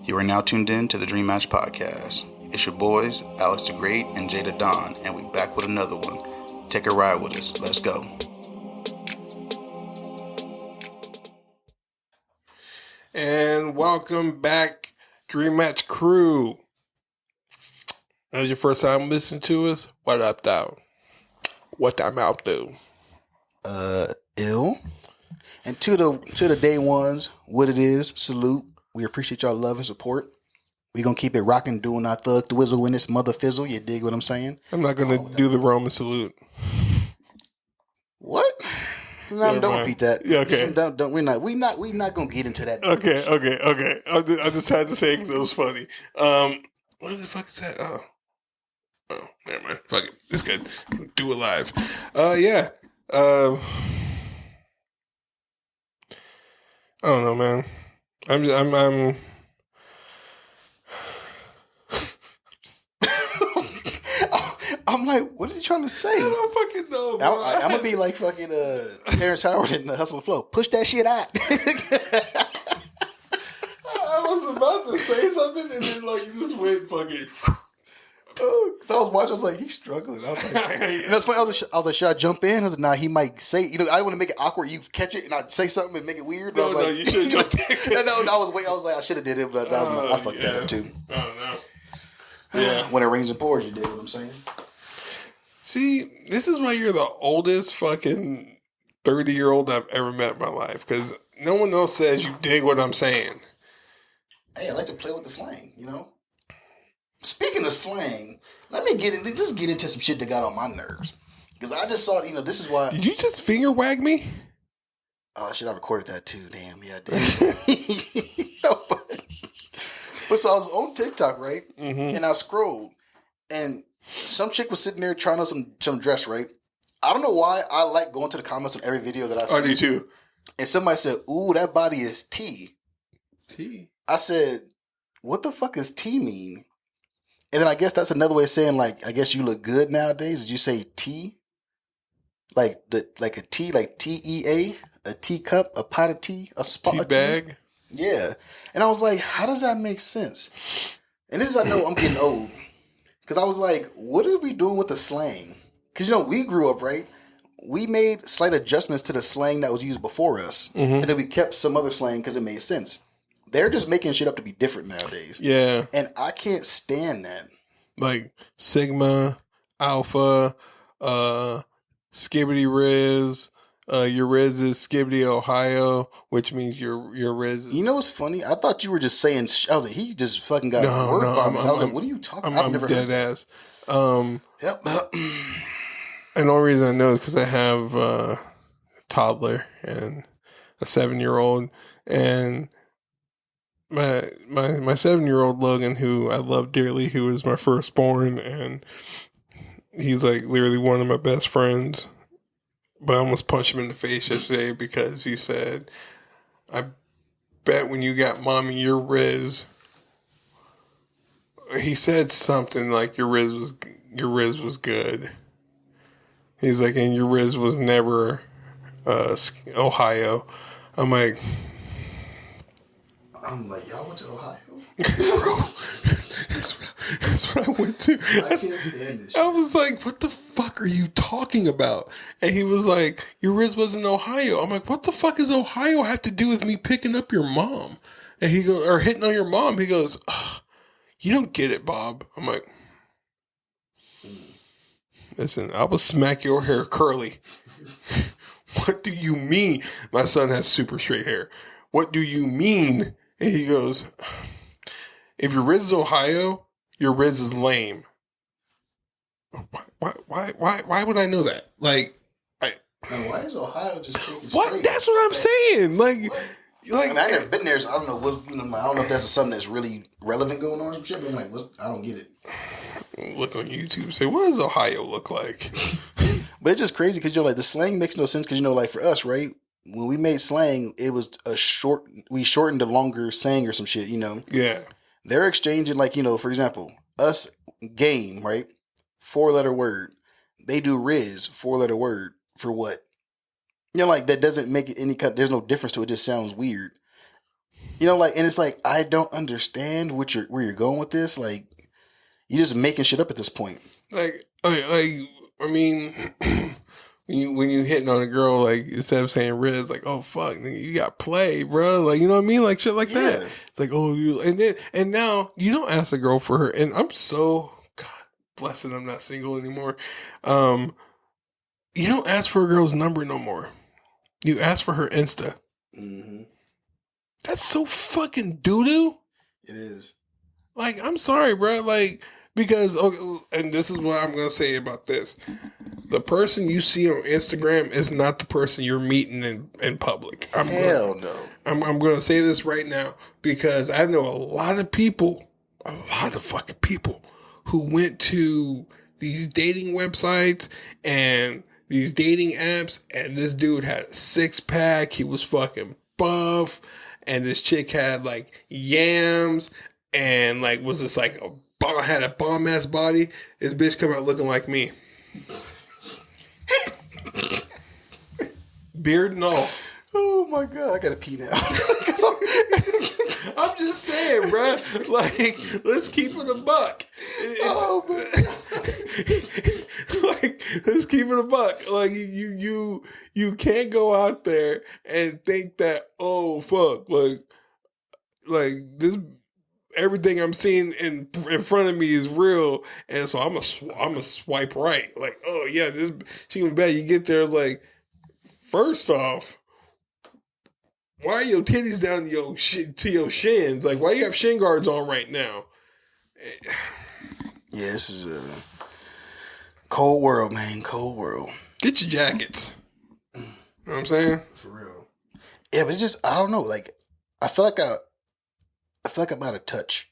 You are now tuned in to the Dream Match Podcast. It's your boys, Alex the Great and Jada Don, and we back with another one. Take a ride with us. Let's go. And welcome back, Dream Match crew. That's your first time listening to us? What up, though? What I'm out do? Ill. And to the day ones, what it is, salute. We appreciate y'all love and support. We gonna keep it rocking, doing our thug whizzle in this mother fizzle. You dig what I'm saying? I'm not gonna do the Roman salute. What? No, don't repeat that. Yeah, okay. We're not gonna get into that. Okay. I just had to say it because it was funny. What the fuck is that? Oh, never mind. Fuck it. It's good. Do it live. Yeah. I don't know, man. I'm I'm like, what are you trying to say? I don't fucking know, bro. I'm gonna be like fucking Terrence Howard in the Hustle and Flow. Push that shit out. I was about to say something and then like you just went fucking. So I was watching. I was like, he's struggling. I was like, and that's funny. I was like, should I jump in? I was like, nah, he might say. I didn't want to make it awkward. You catch it and I'd say something and make it weird. No, I was like, you should jump in. No, I was like, I should have did it, but I fucked that up too. Oh no. Yeah. When it rains and pours, you did what I'm saying. See, this is why you're the oldest fucking 30-year-old I've ever met in my life. Because no one else says you dig what I'm saying. Hey, I like to play with the slang, Speaking of slang, let me get into some shit that got on my nerves. Because I just saw, this is why. Did you just finger wag me? Oh, shit, I recorded that too. Damn, yeah, I did. But so I was on TikTok, right? Mm-hmm. And I scrolled. And some chick was sitting there trying on some dress, right? I don't know why I like going to the comments on every video that I see. I do too. And somebody said, ooh, that body is T. T? I said, what the fuck does T mean? And then I guess that's another way of saying, like, I guess you look good nowadays. Did you say tea? Like a tea, like TEA? A teacup? A pot of tea? A spot tea of bag? Tea? Yeah. And I was like, how does that make sense? And this is, I know I'm getting old. Because I was like, what are we doing with the slang? Because, we grew up, right? We made slight adjustments to the slang that was used before us. Mm-hmm. And then we kept some other slang because it made sense. They're just making shit up to be different nowadays. Yeah. And I can't stand that. Like Sigma, Alpha, Skibbity Riz. Your Riz is Skibbity, Ohio, which means your Riz is... You know what's funny? I thought you were just saying... I was like, he just fucking got word vomit. I was like, what are you talking about? I've never dead heard ass. Yep. And the only reason I know is because I have a toddler and a 7-year-old. And my 7-year-old Logan, who I love dearly, who is my firstborn, and he's like literally one of my best friends. But I almost punched him in the face yesterday because he said, I bet when you got mommy your Riz, he said something like your Riz was good. He's like, and your Riz was never Ohio. I'm like, y'all went to Ohio? Bro, that's what I went to. I can't stand this shit. I was like, what the fuck are you talking about? And he was like, your Riz was in Ohio. I'm like, what the fuck does Ohio have to do with me picking up your mom? And he goes, or hitting on your mom. He goes, you don't get it, Bob. I'm like, listen, I will smack your hair curly. What do you mean? My son has super straight hair. What do you mean? And he goes, if your Riz is Ohio, your Riz is lame. Why would I know that? Like, and why is Ohio just taking what? straight? That's what I'm saying. Like, I've never been there, so I don't know I don't know if that's something that's really relevant going on or some shit. But I'm like, I don't get it. Look on YouTube and say, what does Ohio look like? But it's just crazy because like the slang makes no sense because like for us, right? When we made slang, it was we shortened a longer saying or some shit, Yeah. They're exchanging like, for example, us game, right? 4-letter word. They do Riz, 4-letter word for what? Like that doesn't make it any cut. There's no difference to it. It just sounds weird. You know, like, and it's like I don't understand where you're going with this. Like, you're just making shit up at this point. Like, okay, I mean, when you hitting on a girl, like instead of saying Riz, like, oh fuck, nigga, you got play, bro. Like, you know what I mean, like shit like that. Yeah. It's like, oh, you, and now you don't ask a girl for her, and I'm so God blessed, I'm not single anymore. You don't ask for a girl's number no more. You ask for her Insta. Mm-hmm. That's so fucking doo doo. It is. Like, I'm sorry, bro. Like, because, and this is what I'm going to say about this. The person you see on Instagram is not the person you're meeting in public. Hell no. I'm going to say this right now because I know a lot of fucking people who went to these dating websites and these dating apps, and this dude had a 6-pack. He was fucking buff, and this chick had like yams and like was just like had a bomb ass body. This bitch come out looking like me, beard and all. Oh my god, I gotta pee now. I'm just saying, bro. Like, let's keep it a buck. Oh man. Like, let's keep it a buck. Like, you can't go out there and think that, oh fuck, like this. Everything I'm seeing in front of me is real, and so I'm a swipe right. Like, oh yeah, this she gonna bet. You get there, like, first off, why are your titties down to your shins? Like, why you have shin guards on right now? Yeah, this is a cold world, man. Cold world. Get your jackets. You know what I'm saying? For real. Yeah, but it just, I don't know. Like, I feel like I'm out of touch.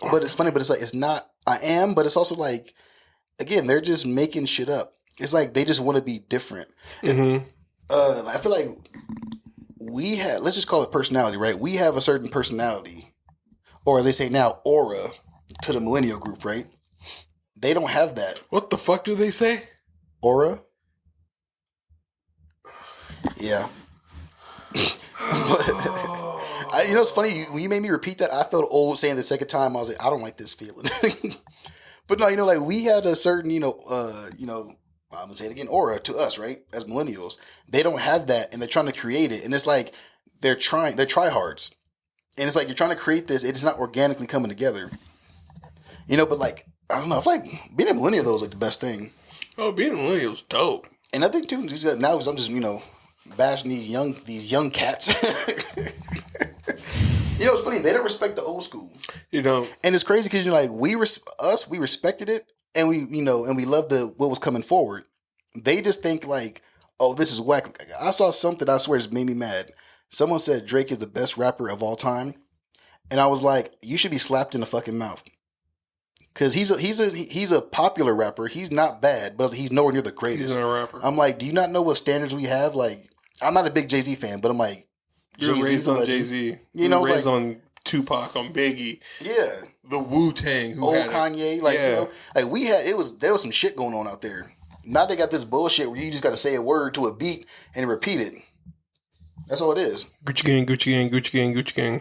But it's funny, but it's like, it's not, I am, but it's also like, again, they're just making shit up. It's like they just want to be different. Mm-hmm. I feel like let's just call it personality, right? We have a certain personality, or as they say now, aura, to the millennial group, right? They don't have that. What the fuck do they say? Aura? Yeah. You know, it's funny, when you made me repeat that, I felt old saying the second time. I was like, I don't like this feeling. But no, you know, like, we had a certain, I'm gonna say it again, aura to us, right? As millennials. They don't have that, and they're trying to create it. And it's like they're tryhards. And it's like you're trying to create this, it's not organically coming together. You know, but like, I don't know, I feel like being a millennial though is like the best thing. Oh, being a millennial is dope. And I think too, now I'm just, bashing these young cats. You know, it's funny, they don't respect the old school. You know. And it's crazy because, like, we respected it, and we loved what was coming forward. They just think like, oh, this is whack. I saw something, I swear, just made me mad. Someone said Drake is the best rapper of all time, and I was like, you should be slapped in the fucking mouth. Because he's a popular rapper. He's not bad, but he's nowhere near the greatest. He's not a rapper. I'm like, do you not know what standards we have? Like, I'm not a big Jay-Z fan, but I'm like, you're raised on Jay-Z. You're raised on Tupac, on Biggie. Yeah. The Wu-Tang. Old Kanye. Like, yeah. There was some shit going on out there. Now they got this bullshit where you just got to say a word to a beat and repeat it. That's all it is. Gucci gang, Gucci gang, Gucci gang, Gucci gang.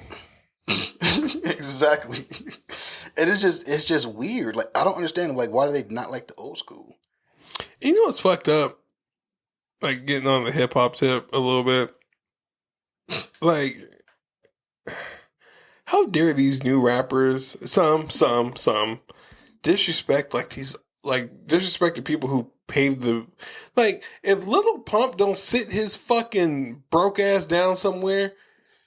Exactly. And it's just weird. Like, I don't understand, like, why do they not like the old school? You know what's fucked up? Like, getting on the hip-hop tip a little bit. Like, how dare these new rappers, some, disrespect, disrespect the people who paved the, like, if Lil Pump don't sit his fucking broke ass down somewhere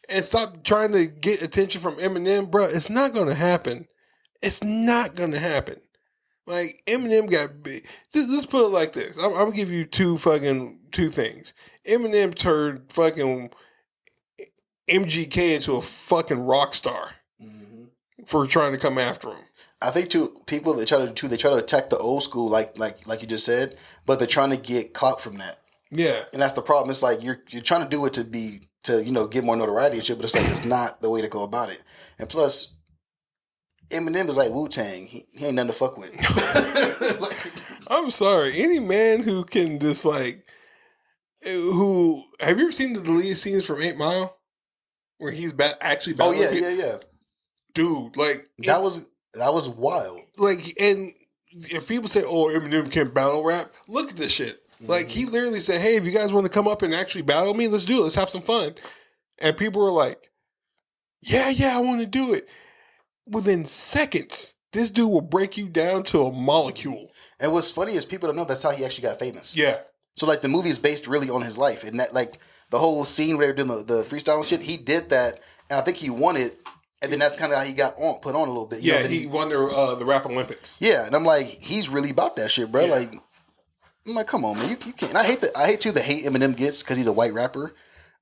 and stop trying to get attention from Eminem, bro, it's not going to happen. It's not going to happen. Like, Eminem got big. Let's put it like this. I'm going to give you two things. Eminem turned fucking MGK into a fucking rock star for trying to come after him. I think too, people they try to attack the old school, like you just said, but they're trying to get clout from that. Yeah, and that's the problem. It's like you're trying to do it to get more notoriety and shit, but it's like it's not the way to go about it. And plus, Eminem is like Wu-Tang. He ain't nothing to fuck with. I'm sorry, any man who can just like, who have you ever seen the deleted scenes from 8 Mile? where he's actually Oh battling. yeah. Dude, like That was wild. like, and if people say, "Oh, Eminem can't battle rap," look at this shit. Like he literally said, "Hey, if you guys want to come up and actually battle me, let's do it. Let's have some fun." And people were like, "Yeah, I want to do it." Within seconds, this dude will break you down to a molecule. And what's funny is people don't know that's how he actually got famous. Yeah. So like the movie is based really on his life, and that like the whole scene where they're doing the freestyle and shit, he did that, and I think he won it, and then that's kind of how he got put on a little bit. You Yeah, know, he won the Rap Olympics. Yeah, and I'm like, he's really about that shit, bro. Yeah. Like, I'm like, come on, man, you can't. And I hate too the hate Eminem gets because he's a white rapper.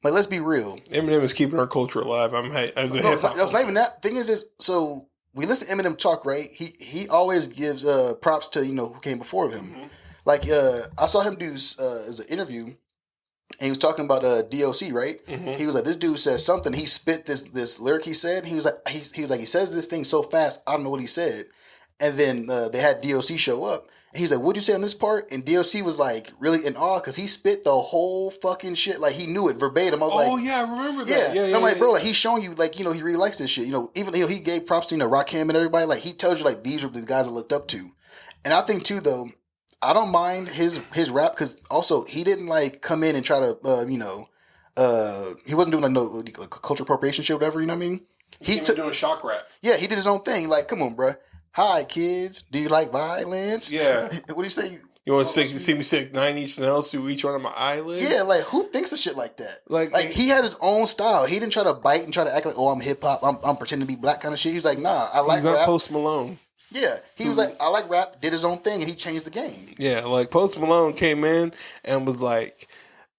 Like, let's be real. Eminem is keeping our culture alive. No, it's not even that. Thing is so we listen to Eminem talk, right? He always gives props to who came before him. Mm-hmm. Like I saw him do as an interview, and he was talking about DOC, right? Mm-hmm. He was like, this dude says something. He spit this lyric he said. He was like, he says this thing so fast, I don't know what he said. And then they had DOC show up. And he's like, what'd you say on this part? And DOC was like really in awe because he spit the whole fucking shit. Like he knew it verbatim. I was like, yeah, I remember that. Yeah. And I'm like, bro, like he's showing you like, he really likes this shit. Even he gave props to, Rakim and everybody. Like he tells you like these are the guys I looked up to. And I think too, though, I don't mind his rap because also he didn't like come in and try to, he wasn't doing like no cultural appropriation shit, whatever, you know what I mean? He was doing shock rap. Yeah, he did his own thing. Like, come on, bro. Hi, kids. Do you like violence? Yeah. What do you say? You want to see me stick 9 each nails through each one of my eyelids? Yeah, like who thinks of shit like that? Like he had his own style. He didn't try to bite and try to act like, oh, I'm hip hop. I'm pretending to be black kind of shit. He was like, nah, I like he's not rap. Post Malone. Yeah, he was like, I like rap. Did his own thing, and he changed the game. Yeah, like Post Malone came in and was like,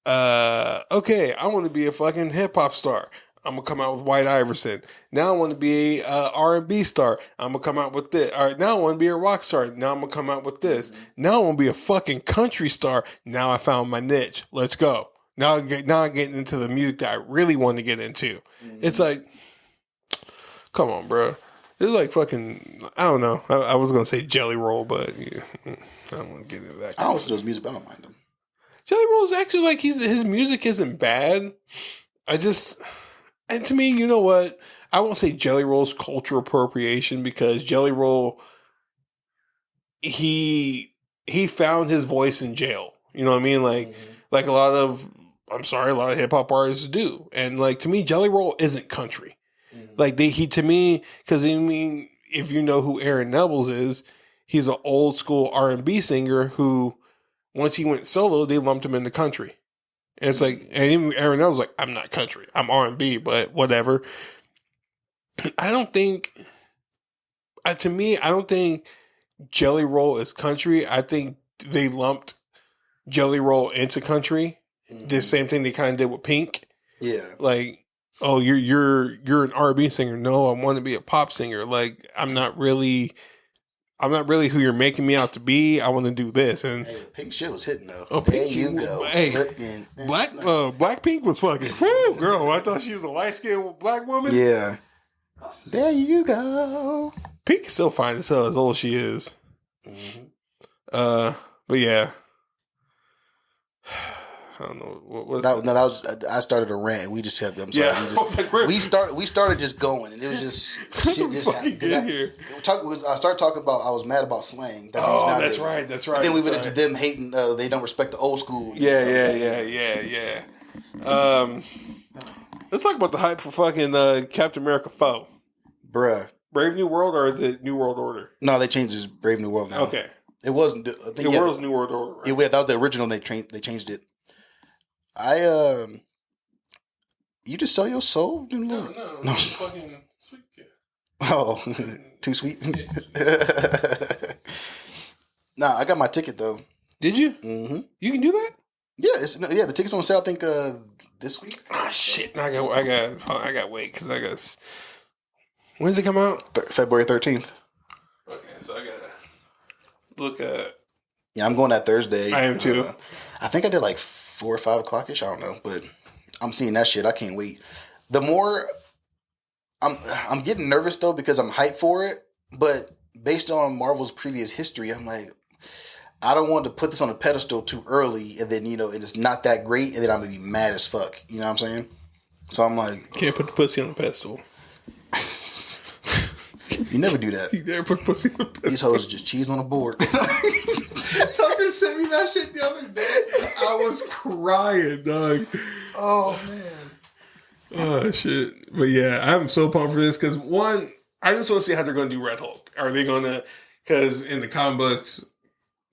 okay, I want to be a fucking hip hop star. I'm gonna come out with White Iverson. Now I want to be a R&B star. I'm gonna come out with this. All right, now I want to be a rock star. Now I'm gonna come out with this. Mm-hmm. Now I want to be a fucking country star. Now I found my niche. Let's go. Now I'm getting into the music that I really want to get into. Mm-hmm. It's like, come on, bro. It's like fucking. I don't know. I was gonna say Jelly Roll, but yeah, I don't want to get into that. I don't listen to his music, but I don't mind him. Jelly Roll's actually like his music isn't bad. And to me, you know what? I won't say Jelly Roll's cultural appropriation because Jelly Roll, he found his voice in jail. You know what I mean? Like a lot of hip hop artists do. And like to me, Jelly Roll isn't country. Mm-hmm. Like because I mean, if you know who Aaron Neville is, he's an old school R&B singer who, once he went solo, they lumped him into country. And it's like, and even Aaron Neville's like, I'm not country, I'm R&B, but whatever. I don't think Jelly Roll is country. I think they lumped Jelly Roll into country. Mm-hmm. The same thing they kind of did with Pink. Yeah. Like, oh, you're an R&B singer. No, I want to be a pop singer. Like, I'm not really who you're making me out to be. I want to do this. And hey, Pink shit was hitting though. Oh, there you go. Hey, Blackpink was fucking. Whoo, girl! I thought she was a light skinned black woman. Yeah. There you go. Pink is still fine as hell as old as she is. Mm-hmm. But yeah. I don't know what was that was I started a rant. We just kept. I'm sorry. Yeah, we started just going, and it was just shit. Just here. I started talking about I was mad about slang. That's right. But then we went into them hating. They don't respect the old school. Yeah. Let's talk about the hype for fucking Captain America 4. Bruh. Brave New World, or is it New World Order? No, they changed it. Brave New World now. Okay. It wasn't. New World Order. Right? Yeah, that was the original. They changed it. You just sell your soul? No. Fucking sweet. Yeah. Oh, too sweet. Nah, I got my ticket though. Did you? Mm-hmm. You can do that? Yeah, the tickets on sale. I think this week. Ah, shit! I got wait because I guess. When does it come out? February 13th. Okay, so I gotta look at. Yeah, I'm going that Thursday. I am too. I think I did like 4 or 5 o'clock ish. I don't know, but I'm seeing that shit. I can't wait. The more I'm getting nervous though because I'm hyped for it, but based on Marvel's previous history, I'm like, I don't want to put this on a pedestal too early, and then and it's not that great, and then I'm gonna be mad as fuck. You know what I'm saying? So I'm like, Can't put the pussy on the pedestal. you never do that. You never put pussy on the pedestal. These hoes just cheese on a board. Tucker sent me that shit the other day. I was crying, dog. Oh man. Oh shit! But yeah, I'm so pumped for this because one, I just want to see how they're going to do Red Hulk. Are they going to? Because in the comic books,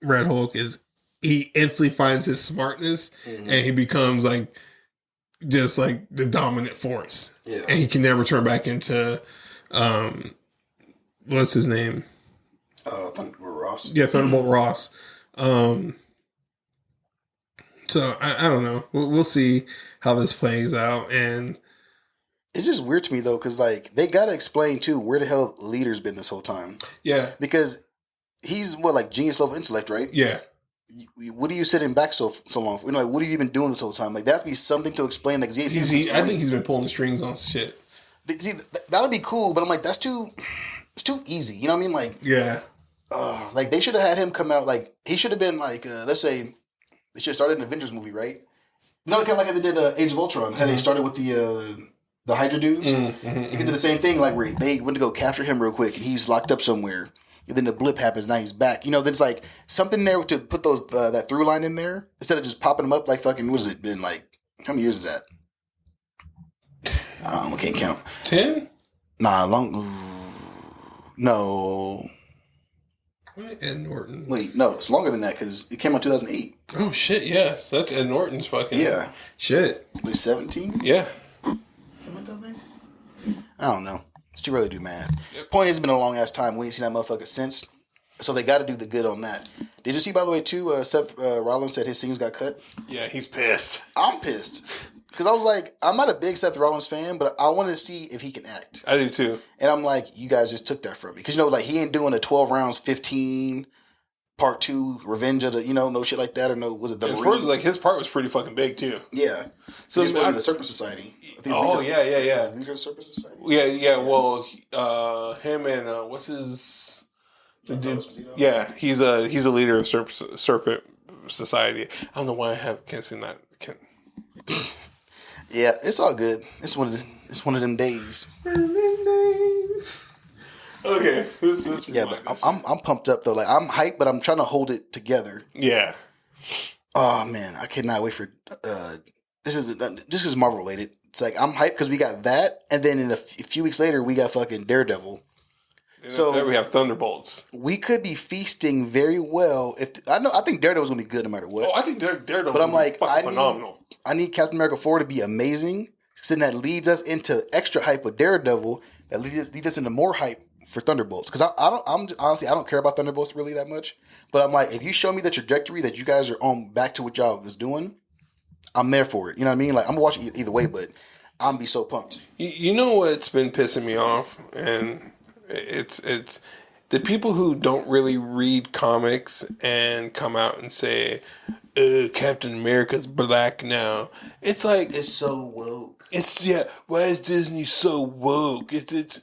Red Hulk he instantly finds his smartness and he becomes like just like the dominant force. Yeah. And he can never turn back into what's his name? Ross. Yeah, Thunderbolt Ross. So I don't know. We'll see how this plays out. And it's just weird to me though, because like they gotta explain too where the hell Leader's been this whole time. yeah, Because he's like genius level intellect, right? yeah. What are you sitting back so long for? You know, like, what have you been doing this whole time? Like, that has to be something to explain. Like, I think he's been pulling the strings on shit. See, that'd be cool, but I'm like, it's too easy. You know what I mean? Like, Yeah. Like they should have had him come out. Like, he should have been like, let's say, they should have started an Avengers movie, right? You know, kind of like they did Age of Ultron. How they started with the Hydra dudes. You can do the same thing, like where they went to go capture him real quick, and he's locked up somewhere. And then the blip happens. Now he's back. You know, there's like something there to put those that through line in there instead of just popping them up like fucking. What has it been like? How many years is that? I can't count. 10? Nah, no. Ed Norton. Wait, no, it's longer than that because it came out 2008. Oh shit! Yeah, that's Ed Norton's fucking. Yeah, shit. like 17. Yeah. Something like that, maybe. I don't know. It's too early to do math. Yep. Point is, it's been a long ass time. We ain't seen that motherfucker since. So they got to do the good on that. Did you see, by the way, too? Seth Rollins said his scenes got cut. Yeah, he's pissed. I'm pissed because I was like, I'm not a big Seth Rollins fan, but I wanted to see if he can act. I do too. And I'm like, you guys just took that from me because you know, like he ain't doing a 12 rounds, 15 part 2 Revenge of the, you know, no shit like that, or no, was it the As Marine? far as like his part was pretty fucking big too. Yeah. So he's supposed to be the Serpent Society. Oh yeah. Leader of the Serpent Society. Yeah. Well, him and what's his the dude? Yeah, he's a leader of Serpent Society. I don't know why can't see that. Yeah, it's all good. It's one of them days. Okay, this is but I'm pumped up though. Like I'm hyped, but I'm trying to hold it together. Yeah. Oh man, I cannot wait for this is just because Marvel related. It's like I'm hyped because we got that, and then in a few weeks later we got fucking Daredevil. And So there we have Thunderbolts. we could be feasting very well. I think Daredevil's gonna be good no matter what. Oh, I think Daredevil. But I'm like, phenomenal. I need Captain America 4 to be amazing. So then that leads us into extra hype with Daredevil. That leads us into more hype for Thunderbolts. Because honestly, I don't care about Thunderbolts really that much. But I'm like, if you show me the trajectory that you guys are on back to what y'all was doing, I'm there for it. You know what I mean? Like I'm gonna watch it either way, but I'm gonna be so pumped. You know what's been pissing me off, and it's the people who don't really read comics and come out and say, Captain America's black now. It's like It's so woke. Why is Disney so woke? It's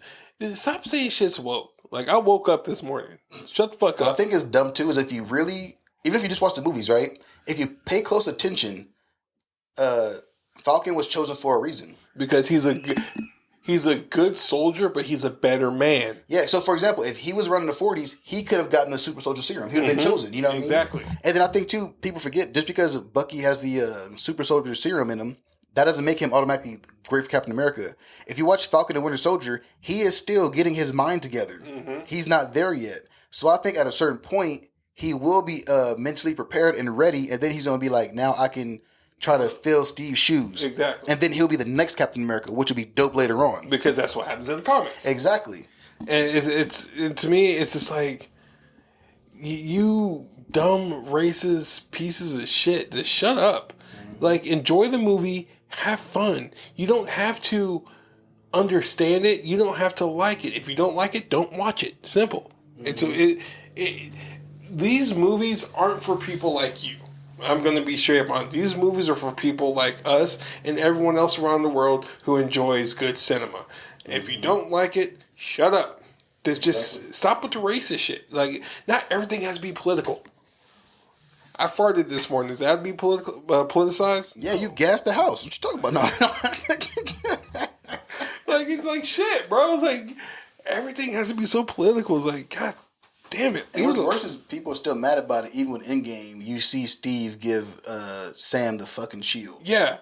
stop saying shit's woke. Like I woke up this morning. Shut the fuck What up. I think is dumb too is if you really, even if you just watch the movies, right? If you pay close attention, Falcon was chosen for a reason. Because he's a good soldier, but he's a better man. Yeah, so for example, if he was running the 40s, he could have gotten the super soldier serum. He would have been chosen, you know what Exactly. I mean? And then I think too, people forget, just because Bucky has the super soldier serum in him, that doesn't make him automatically great for Captain America. If you watch Falcon and Winter Soldier, he is still getting his mind together. He's not there yet. So I think at a certain point, he will be mentally prepared and ready, and then he's going to be like, now I can try to fill Steve's shoes. Exactly. And then he'll be the next Captain America, which will be dope later on. Because that's what happens in the comics. Exactly. And it's to me, it's just like, you dumb racist pieces of shit, just shut up. Like, enjoy the movie, have fun. You don't have to understand it. You don't have to like it. If you don't like it, don't watch it. Simple. These movies aren't for people like you. I'm going to be straight up on it. These movies are for people like us and everyone else around the world who enjoys good cinema. If you don't like it, shut up. Just stop with the racist shit. Like, not everything has to be political. I farted this morning. Does that have to be politicized? Yeah, you gassed the house. What you talking about? No. Like, it's like shit, bro. It's like everything has to be so political. It's like, God damn it. And what's worse is people are still mad about it. Even when in game, you see Steve give Sam the fucking shield. Yeah.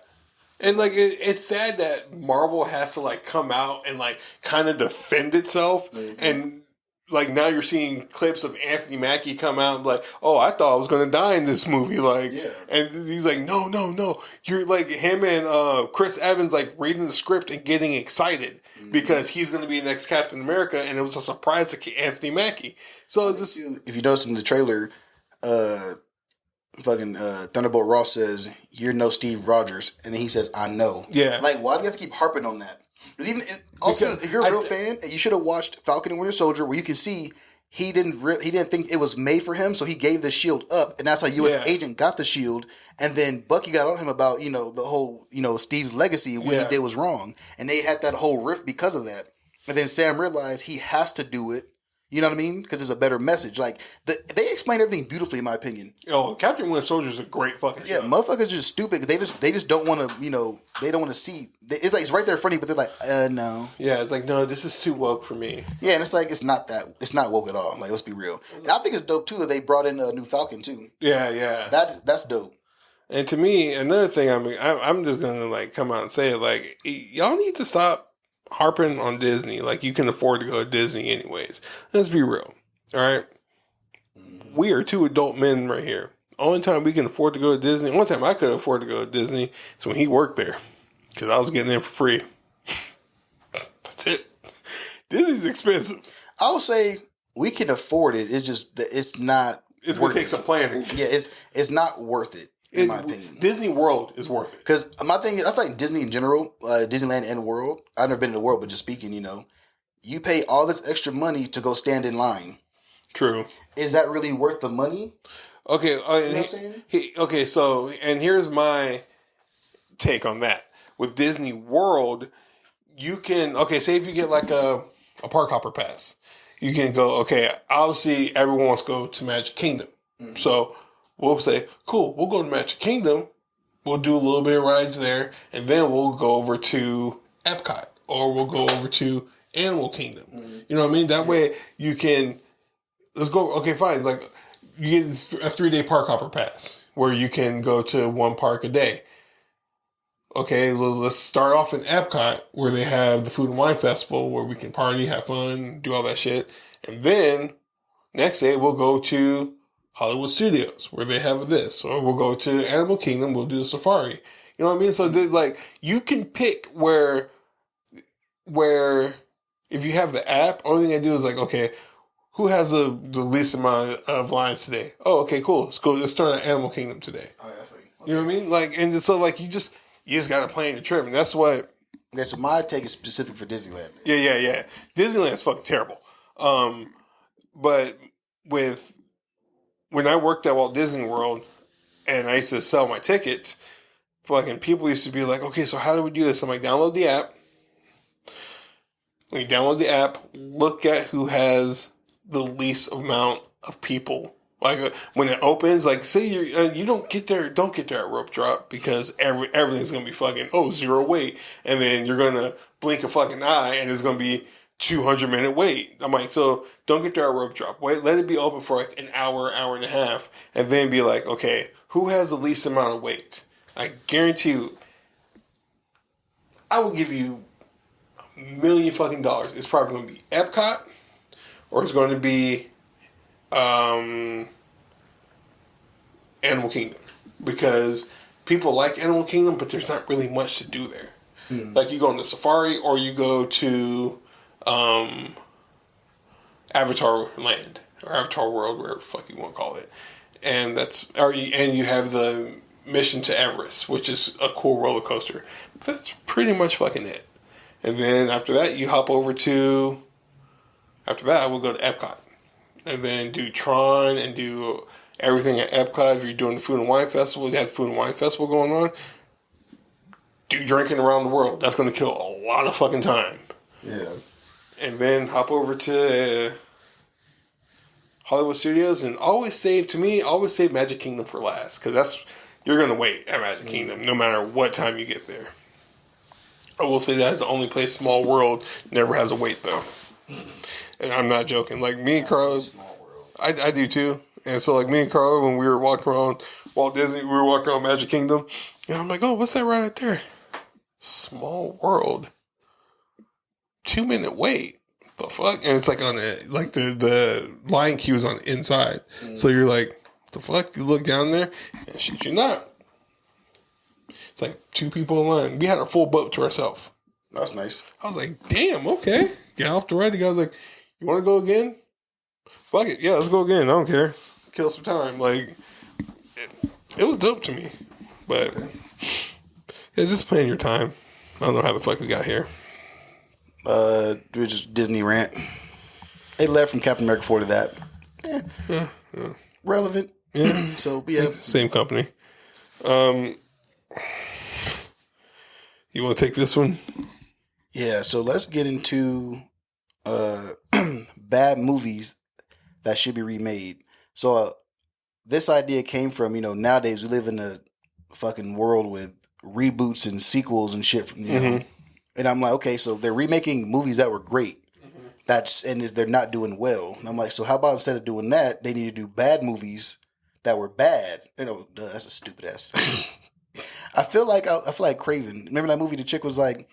And like it's sad that Marvel has to like come out and like kind of defend itself, and like now you're seeing clips of Anthony Mackie come out and be like, oh, I thought I was gonna die in this movie, like, and he's like, no, you're like him and Chris Evans like reading the script and getting excited because he's gonna be the next Captain America, and it was a surprise to Anthony Mackie. So just if you notice in the trailer, Thunderbolt Ross says, "You're no Steve Rogers," and then he says, "I know." Yeah. Like, why do you have to keep harping on that? Because if you're a real fan, you should have watched Falcon and Winter Soldier, where you can see he didn't think it was made for him, so he gave the shield up, and that's how U.S. Agent got the shield. And then Bucky got on him about the whole Steve's legacy, what he did was wrong, and they had that whole rift because of that. And then Sam realized he has to do it. You know what I mean? Because it's a better message. Like they explain everything beautifully, in my opinion. Oh, Captain Winter Soldier is a great fucking show. Motherfuckers are just stupid. They just don't want to. They don't want to see. It's like it's right there in front of you, but they're like, no. Yeah, it's like, no, this is too woke for me. Yeah, and it's like it's not woke at all. Like, let's be real. And I think it's dope too that they brought in a new Falcon too. Yeah. That's dope. And to me, another thing, I'm just gonna like come out and say it, like, y'all need to stop harping on Disney. Like, you can afford to go to Disney anyways. Let's be real. All right, we are two adult men right here. Only time we can afford to go to Disney, only time I could afford to go to Disney is when he worked there, because I was getting in for free. That's it. Disney's expensive. I would say we can afford it. It's just it's not. It's gonna take some planning. Yeah, it's not worth it. In my opinion, Disney World is worth it. Because my thing is, I feel like Disney in general, Disneyland and World. I've never been to the World, but just speaking, you pay all this extra money to go stand in line. True. Is that really worth the money? Okay. You know what I'm saying? Okay. So, and here's my take on that. With Disney World, you can say if you get like a park hopper pass, you can go. Okay, obviously everyone wants to go to Magic Kingdom, so we'll say, cool, we'll go to Magic Kingdom, we'll do a little bit of rides there, and then we'll go over to Epcot, or we'll go over to Animal Kingdom. You know what I mean? That way you can, let's go, okay, fine, like, you get a 3-day park hopper pass, where you can go to one park a day. Okay, let's start off in Epcot, where they have the Food and Wine Festival, where we can party, have fun, do all that shit, and then, next day, we'll go to Hollywood Studios, where they have this, or we'll go to Animal Kingdom, we'll do a safari. You know what I mean? So like, you can pick where if you have the app, only thing I do is like, okay, who has the least amount of lines today? Oh, okay, cool. Let's start at Animal Kingdom today. Oh, definitely. Okay. You know what I mean? Like, and so like you just gotta plan your trip, and that's what. Okay, so my take is specific for Disneyland. Yeah. Disneyland's fucking terrible. But when I worked at Walt Disney World and I used to sell my tickets, fucking people used to be like, okay, so how do we do this? I'm like, download the app. When you download the app, look at who has the least amount of people. Like, when it opens, like, say you don't get there at rope drop, because everything's going to be fucking, 0 wait. And then you're going to blink a fucking eye and it's going to be 200-minute wait. I'm like, so don't get there at rope drop. Wait, let it be open for like an hour and a half, and then be like, okay, who has the least amount of wait? I guarantee you, I will give you $1 million fucking dollars. It's probably going to be Epcot, or it's going to be Animal Kingdom, because people like Animal Kingdom, but there's not really much to do there. Like, you go on the safari, or you go to Avatar Land, or Avatar World, whatever the fuck you want to call it, and you have the Mission to Everest, which is a cool roller coaster. That's pretty much fucking it. And then after that, you hop over to. After that, we'll go to Epcot, and then do Tron and do everything at Epcot. If you're doing the Food and Wine Festival, they had Food and Wine Festival going on. Do drinking around the world. That's going to kill a lot of fucking time. Yeah. And then hop over to Hollywood Studios, and always save Magic Kingdom for last, because you're gonna wait at Magic Kingdom no matter what time you get there. I will say that's the only place Small World never has a wait though, and I'm not joking. Like me and Carlo, I do too. And so like me and Carlo, when we were walking around Walt Disney, we were walking around Magic Kingdom, and I'm like, oh, what's that right there? Small World. 2-minute wait. The fuck? And it's like on the line queue is on the inside. So you're like, what the fuck? You look down there and shit, you're not. It's like 2 people in line. We had our full boat to ourselves. That's nice. I was like, damn, okay. Get off the ride. The guy was like, you want to go again? Fuck it. Yeah, let's go again. I don't care. Kill some time. Like, it was dope to me. But, yeah, just playing your time. I don't know how the fuck we got here. It was just Disney rant. They led from Captain America 4 to that. Yeah. Relevant. Yeah. So, yeah. Same company. You want to take this one? Yeah, so let's get into bad movies that should be remade. So this idea came from, nowadays we live in a fucking world with reboots and sequels and shit. And I'm like, okay, so they're remaking movies that were great. They're not doing well. And I'm like, so how about instead of doing that, they need to do bad movies that were bad. That's a stupid ass. I feel like Craven. Remember that movie? The chick was like,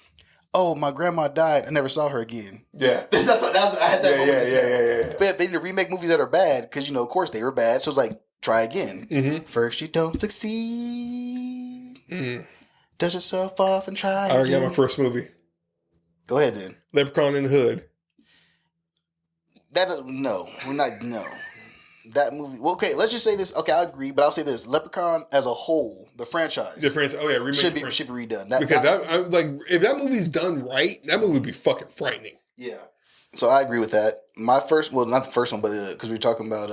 "Oh, my grandma died. I never saw her again." Yeah, I had that moment. Yeah. But they need to remake movies that are bad because of course they were bad. So it's like, try again. Mm-hmm. First you don't succeed. Dust yourself off and try. I already got my first movie. Go ahead then. Leprechaun in the Hood. No. That movie. Well, okay, let's just say this. Okay, I agree, but I'll say this: Leprechaun as a whole, the franchise, remake should be redone. If that movie's done right, that movie would be fucking frightening. Yeah. So I agree with that. My first, well, not the first one, but because we were talking about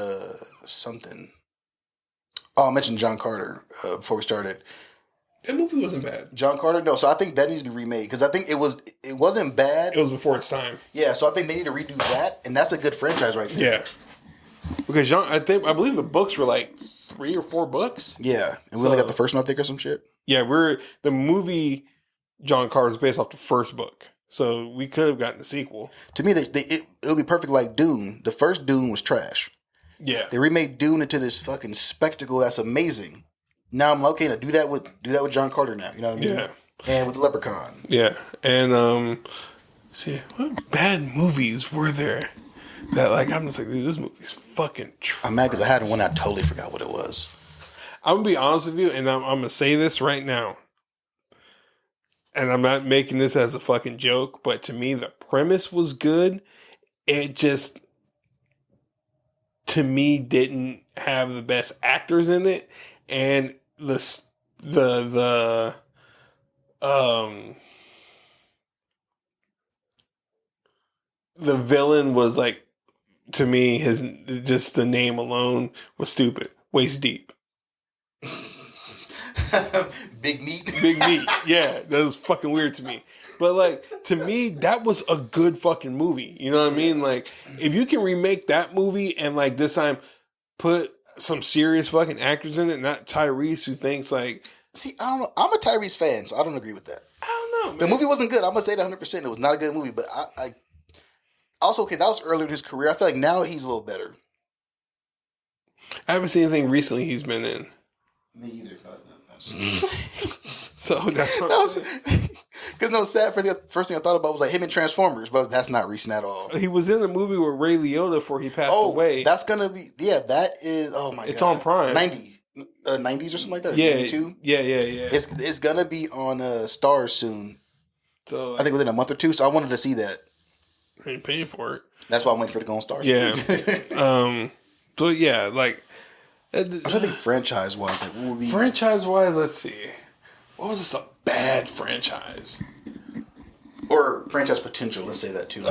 something. Oh, I mentioned John Carter before we started. That movie wasn't bad. John Carter, no. So I think that needs to be remade because I think it wasn't bad. It was before its time. Yeah, so I think they need to redo that, and that's a good franchise right there. Yeah. Because I believe the books were like 3 or 4 books. Yeah, and we only got the first one, I think, or some shit. Yeah, the movie John Carter is based off the first book, so we could have gotten the sequel. To me, it would be perfect like Dune. The first Dune was trash. Yeah, they remade Dune into this fucking spectacle that's amazing. Now I'm like, okay, now do that with John Carter now. You know what I mean? Yeah, and with Leprechaun. Yeah, and see, what bad movies were there? That I'm just like, dude, this movie's fucking trash. I'm mad because I had one I totally forgot what it was. I'm gonna be honest with you, and I'm gonna say this right now, and I'm not making this as a fucking joke, but to me, the premise was good. It just, to me, didn't have the best actors in it, and the villain was like, to me, just the name alone was stupid. Waist Deep. Big Meat. Big Meat. Yeah, that was fucking weird to me. But to me, that was a good fucking movie. You know what I mean? If you can remake that movie and this time put some serious fucking actors in it, not Tyrese who thinks See, I don't know. I'm a Tyrese fan, so I don't agree with that. I don't know, man. The movie wasn't good. I'm gonna say that 100%. It was not a good movie, but I also, okay, that was earlier in his career. I feel like now he's a little better. I haven't seen anything recently he's been in. Me either. So that's what because sad. First thing I thought about was him in Transformers, but that's not recent at all. He was in a movie with Ray Liotta before he passed away. That's gonna be that is. Oh my god, it's on Prime. 90s or something like that. Yeah, 92? Yeah. It's gonna be on Stars soon. So I think within a month or two. So I wanted to see that. I ain't paying for it. That's why I'm waiting for it to go on Stars. Yeah. So yeah, I'm trying to think franchise wise. What would be franchise wise? Let's see. What was this a bad franchise? Or franchise potential? Let's say that too.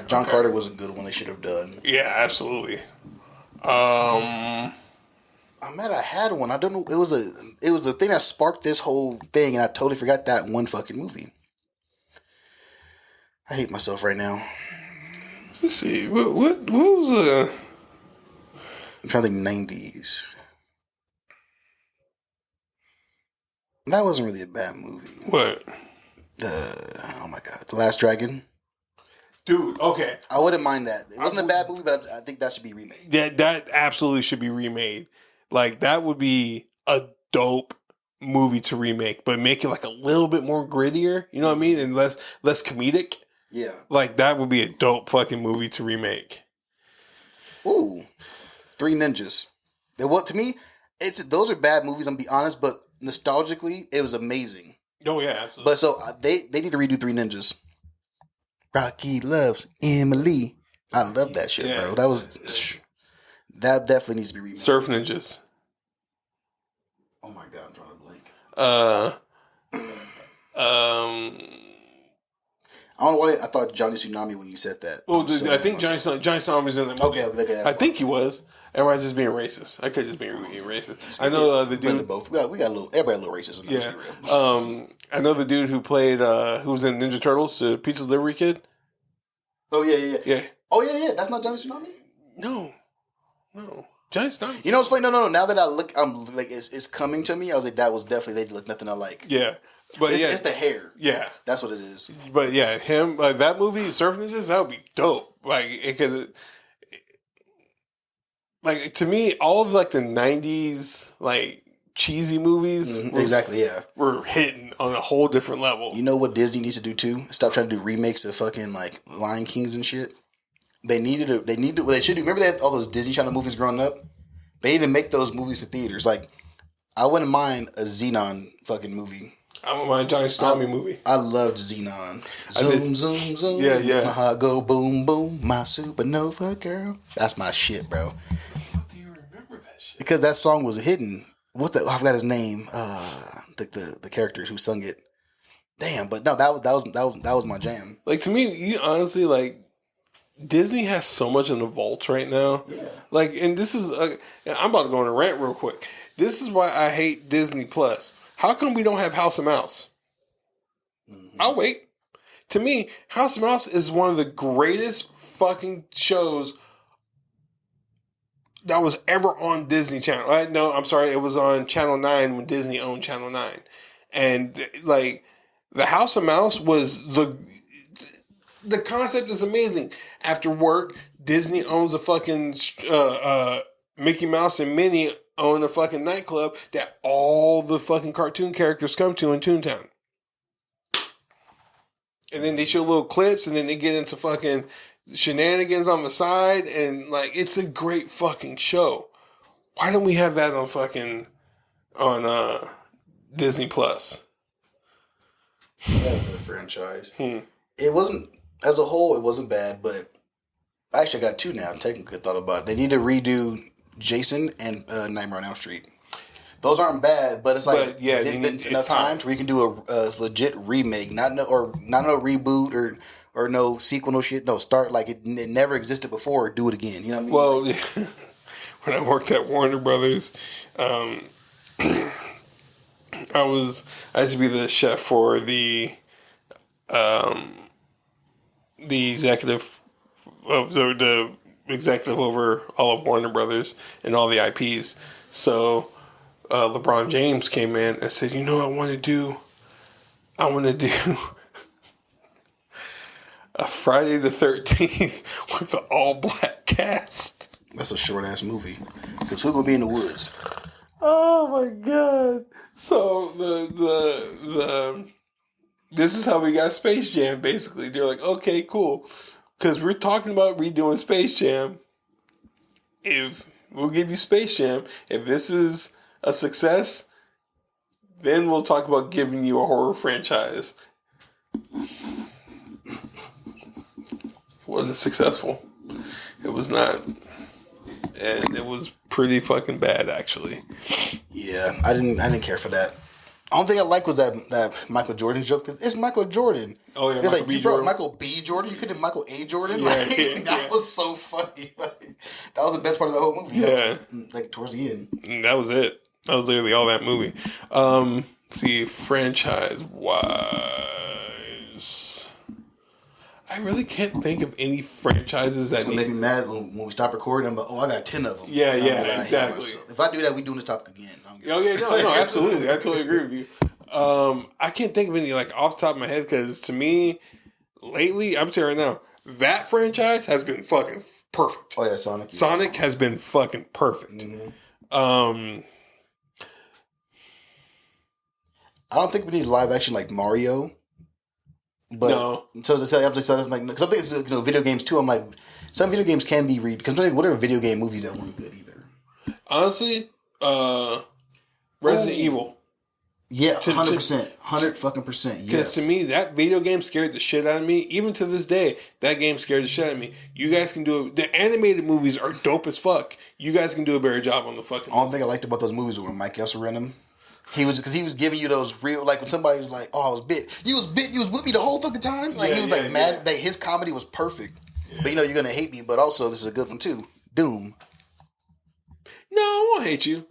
John Carter was a good one. They should have done. Yeah, absolutely. I'm mad. I had one. I don't know. It was the thing that sparked this whole thing, and I totally forgot that one fucking movie. I hate myself right now. Let's see. What was I'm trying to think 90s. That wasn't really a bad movie. What? Oh my god, The Last Dragon. Dude, okay. I wouldn't mind that. It wasn't a bad movie, but I think that should be remade. That absolutely should be remade. Like, that would be a dope movie to remake, but make it like a little bit more grittier, you know what I mean? And less comedic. Yeah. Like, that would be a dope fucking movie to remake. Ooh. Three Ninjas. Well, to me, those are bad movies, I'm gonna be honest, but nostalgically, it was amazing. Oh, yeah, absolutely. But so they need to redo Three Ninjas. Rocky loves Emily. I love that shit, bro. That definitely needs to be remade. Surf Ninjas. Oh my god, I'm trying to blink. I don't know why I thought Johnny Tsunami when you said that. Well, I think Johnny Tsunomi's in that movie. Okay. I think he was. Everybody's just being racist. I could just be being racist. I know the dude. Both. We got a little. Everybody a little racist. Yeah. I know the dude who played. Who was in Ninja Turtles, the pizza delivery kid. Oh yeah. Oh yeah. That's not Johnny Tsunami. No. Johnny Tsunami. You know what's funny? No. Now that I look, I'm like, it's coming to me. I was like, that was definitely they look nothing alike. Yeah. But it's the hair. Yeah. That's what it is. But yeah, him like that movie, Surf Ninjas, that would be dope. Like because. Like, to me, all of, like, the 90s, like, cheesy movies were hitting on a whole different level. You know what Disney needs to do, too? Stop trying to do remakes of fucking, like, Lion Kings and shit. They should do. Remember they had all those Disney Channel movies growing up? They need to make those movies for theaters. Like, I wouldn't mind a Xenon fucking movie. I wouldn't mind a Johnny Tsunami movie. I loved Xenon. Zoom. Yeah. My heart go boom, boom. My supernova girl. That's my shit, bro. How do you remember that shit? Because that song was hidden. I forgot his name. The characters who sung it. Damn, but no, that was my jam. Like, to me, you honestly, like, Disney has so much in the vaults right now. Yeah. Like, and this is, I'm about to go on a rant real quick. This is why I hate Disney Plus. How come we don't have House of Mouse? Mm-hmm. I'll wait. To me, House of Mouse is one of the greatest fucking shows that was ever on Disney Channel. No, I'm sorry. It was on Channel 9 when Disney owned Channel 9. And, like, the House of Mouse was the concept is amazing. After work, Disney owns a fucking Mickey Mouse and Minnie own a fucking nightclub that all the fucking cartoon characters come to in Toontown. And then they show little clips and then they get into fucking shenanigans on the side and like it's a great fucking show. Why don't we have that on Disney Plus? Yeah, the franchise. It wasn't as a whole. It wasn't bad, but actually I got two now. Technically, thought about it. They need to redo Jason and Nightmare on Elm Street. Those aren't bad, but it's like there's been enough time where you can do a legit remake, not no reboot or no sequel, no shit. No, start like it never existed before. Or do it again. You know what I mean? Well, when I worked at Warner Brothers, I used to be the chef for the executive of the executive over all of Warner Brothers and all the IPs. So LeBron James came in and said, "You know what I want to do? I want to do a Friday the 13th with an all-black cast." That's a short-ass movie. Because who gonna be in the woods? Oh, my God. So, the this is how we got Space Jam, basically. They're like, okay, cool. Because we're talking about redoing Space Jam. If we'll give you Space Jam, if this is a success, then we'll talk about giving you a horror franchise. It wasn't successful. It was not. And it was pretty fucking bad, actually. Yeah, I didn't care for that. The only thing I liked was that Michael Jordan joke. It's Michael Jordan. Oh yeah, Michael like, B. Jordan. Michael B. Jordan. You could have Michael A. Jordan. Yeah, That was so funny. Like, that was the best part of the whole movie. Yeah, like towards the end. And that was it. That was literally all that movie. See, franchise wise, I really can't think of any franchises that It's gonna make me mad when we stop recording. I'm like, oh, I got 10 of them. Yeah, And yeah, I'm like, I hate exactly. myself. If I do that, we doing this topic again. Oh yeah, no, absolutely. I totally agree with you. I can't think of any like off the top of my head because to me, lately, I'm saying right now, that franchise has been fucking perfect. Oh yeah, Sonic. Yeah. Sonic has been fucking perfect. Mm-hmm. I don't think we need live action like Mario. But No. so to tell you, I'm like, because I'm thinking, video games too. I'm like, some video games can be read because what are video game movies that weren't good either? Honestly, Resident Evil. Yeah, 100%, 100% Because yes. to me, that video game scared the shit out of me. Even to this day, that game scared the shit out of me. You guys can do it. The animated movies are dope as fuck. You guys can do a better job on the fucking. The only thing I liked about those movies was when Mike Esser ran them. He was giving you those real, like when somebody was like, "Oh, I was bit. You was with me the whole fucking time." Like he was mad. That his comedy was perfect. Yeah. But you're gonna hate me. But also, this is a good one too. Doom. No, I won't hate you.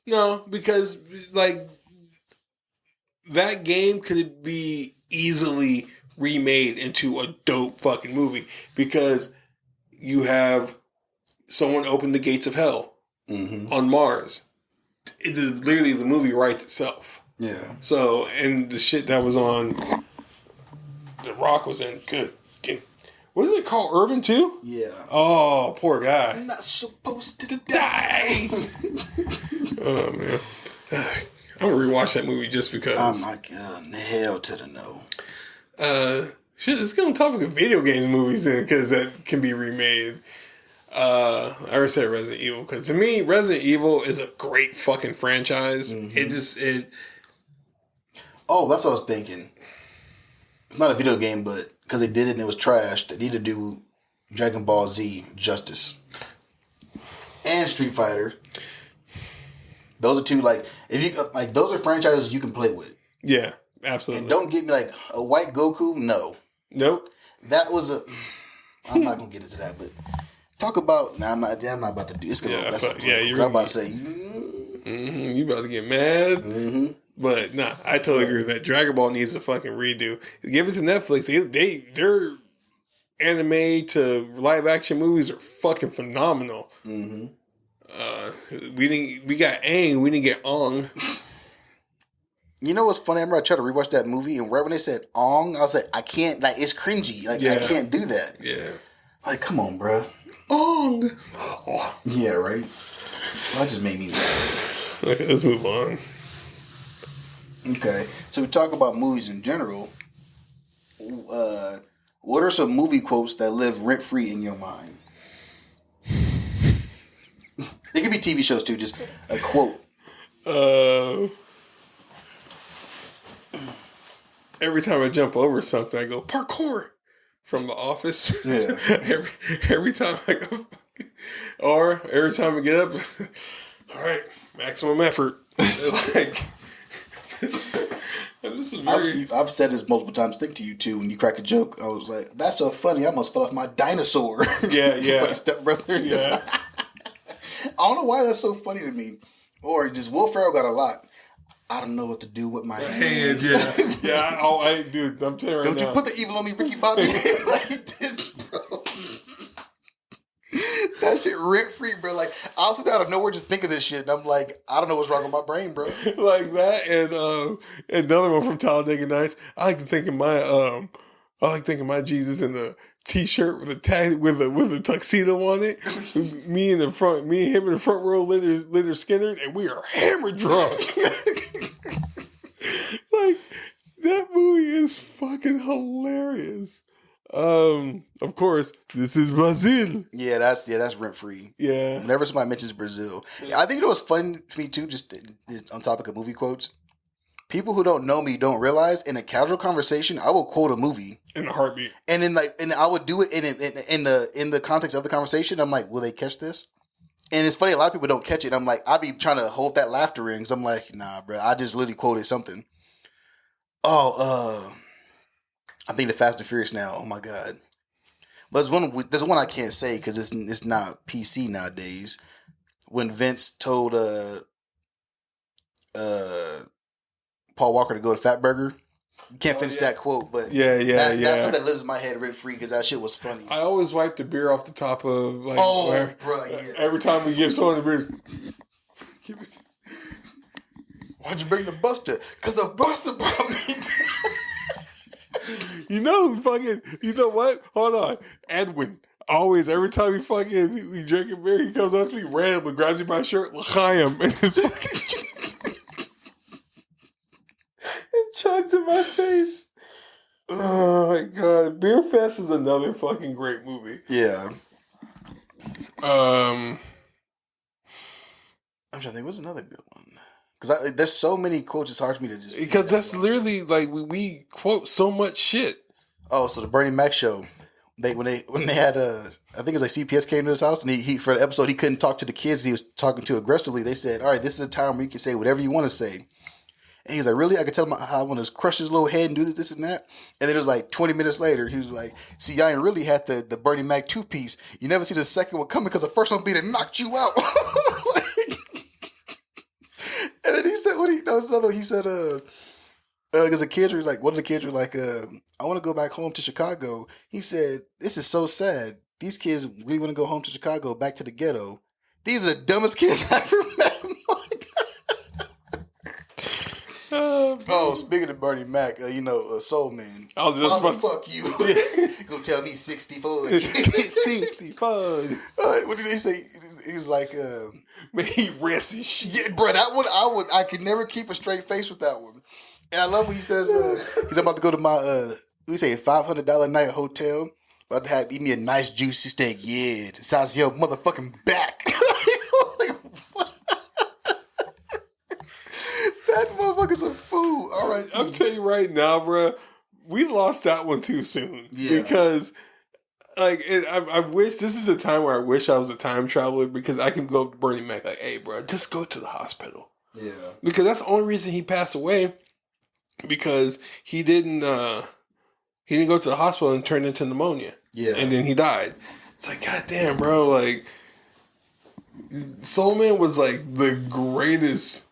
No, because like that game could be easily remade into a dope fucking movie because you have someone open the gates of hell on Mars. It is literally the movie writes itself. Yeah. So, and the shit that was on The Rock was in good. What is it called? Urban 2? Yeah. Oh, poor guy. I'm not supposed to die. Oh, man. I'm going to rewatch that movie just because. Oh, my God. Hell to the no. Shit, let's get on topic of video game movies then, because that can be remade. I already said Resident Evil, because to me, Resident Evil is a great fucking franchise. Oh, that's what I was thinking. It's not a video game, but because they did it and it was trash, they need to do Dragon Ball Z justice. And Street Fighter. Those are two, those are franchises you can play with. Yeah, absolutely. And don't get me a white Goku, no. Nope. That was I'm not going to get into that, but talk about, I'm not about to do this. You're I'm about to say. You about to get mad. Mm-hmm. But nah, I totally agree with that. Dragon Ball needs a fucking redo. Give it to Netflix. Their anime to live action movies are fucking phenomenal. Mm-hmm. We got Aang, we didn't get Ong. You know what's funny? I remember I tried to rewatch that movie, and right when they said Ong, I was like, I can't, it's cringy. I can't do that. Yeah. Like, come on, bro. Ong. Oh. Yeah, right? That just made me mad. Okay, let's move on. Okay. So we talk about movies in general. What are some movie quotes that live rent-free in your mind? It could be TV shows, too. Just a quote. Every time I jump over something, I go, parkour! From The Office. Yeah. every time I go, or every time I get up, all right, maximum effort. I've said this multiple times. Think to you too. When you crack a joke, I was like, "That's so funny." I almost fell off my dinosaur. Yeah. Like stepbrother. Yeah. I don't know why that's so funny to me. Or just Will Ferrell got a lot. I don't know what to do with my hands. Yeah. Dude, I'm telling you right Don't now. you put the evil on me, Ricky Bobby? Like this, bro. That shit rent free, bro. Like I also out of nowhere just think of this shit, and I'm like, I don't know what's wrong with my brain, bro. Like that, and another one from Talladega Nights. I like to think of my Jesus in the T-shirt with a tag with a tuxedo on it. Me and him in the front row, Leonard Skinner, and we are hammered drunk. Like that movie is fucking hilarious. Of course, this is Brazil. Yeah, that's rent free. Yeah. Whenever somebody mentions Brazil, I think what's funny to me too. Just on topic of movie quotes, people who don't know me don't realize in a casual conversation, I will quote a movie in a heartbeat, and I would do it in the context of the conversation. I'm like, will they catch this? And it's funny, a lot of people don't catch it. I'm like, I be trying to hold that laughter in because I'm like, nah, bro, I just literally quoted something. Oh, I think the Fast and Furious now. Oh my god, but there's one I can't say because it's not PC nowadays. When Vince told Paul Walker to go to Fatburger, You can't finish that quote, but Yeah. that's something that lives in my head rent free because that shit was funny. I always wipe the beer off the top of like. Bro, yeah. Every time we give someone the beer. Why'd you bring the Buster? Because the Buster brought me. You know what? Hold on. Edwin. Always, every time we drink a beer, he comes up to me randomly, grabs me by my shirt, l'chaim, and it's fucking and chugs in my face. Oh my god. Beer Fest is another fucking great movie. Yeah. I'm trying to think, what's another good one? Because there's so many quotes, it's hard for me to just... Because that's literally, like, we quote so much shit. Oh, so the Bernie Mac show, when they had, I think it was like CPS came to his house, and he for the episode, he couldn't talk to the kids he was talking to aggressively. They said, all right, this is a time where you can say whatever you want to say. And he's like, really? I could tell him how I want to crush his little head and do this and that. And then it was like 20 minutes later, he was like, see, I ain't really had the Bernie Mac 2-piece. You never see the second one coming because the first one beat it knocked you out. And then he said, he said, because the kids were like, one of the kids were like, I want to go back home to Chicago. He said, this is so sad. These kids really want to go home to Chicago, back to the ghetto. These are the dumbest kids I ever met. Oh, speaking of Bernie Mac, Soul Man. I was just about to... fuck you. Go tell me 64. 64. What did they say? He was like, man, he rests his shit. Yeah, bro, I could never keep a straight face with that one. And I love when he says, he's about to go to my, we say $500 a night hotel. About to eat me a nice juicy steak. Yeah, the size of your motherfucking back. Like, what? That motherfucker's a fool. All right. I'm telling you right now, bro, we lost that one too soon. Yeah. Because, I wish, this is a time where I wish I was a time traveler because I can go up to Bernie Mac like, hey, bro, just go to the hospital. Yeah. Because that's the only reason he passed away. Because he didn't go to the hospital and turned into pneumonia. Yeah. And then he died. It's like, God damn, bro, like, Soul Man was like the greatest.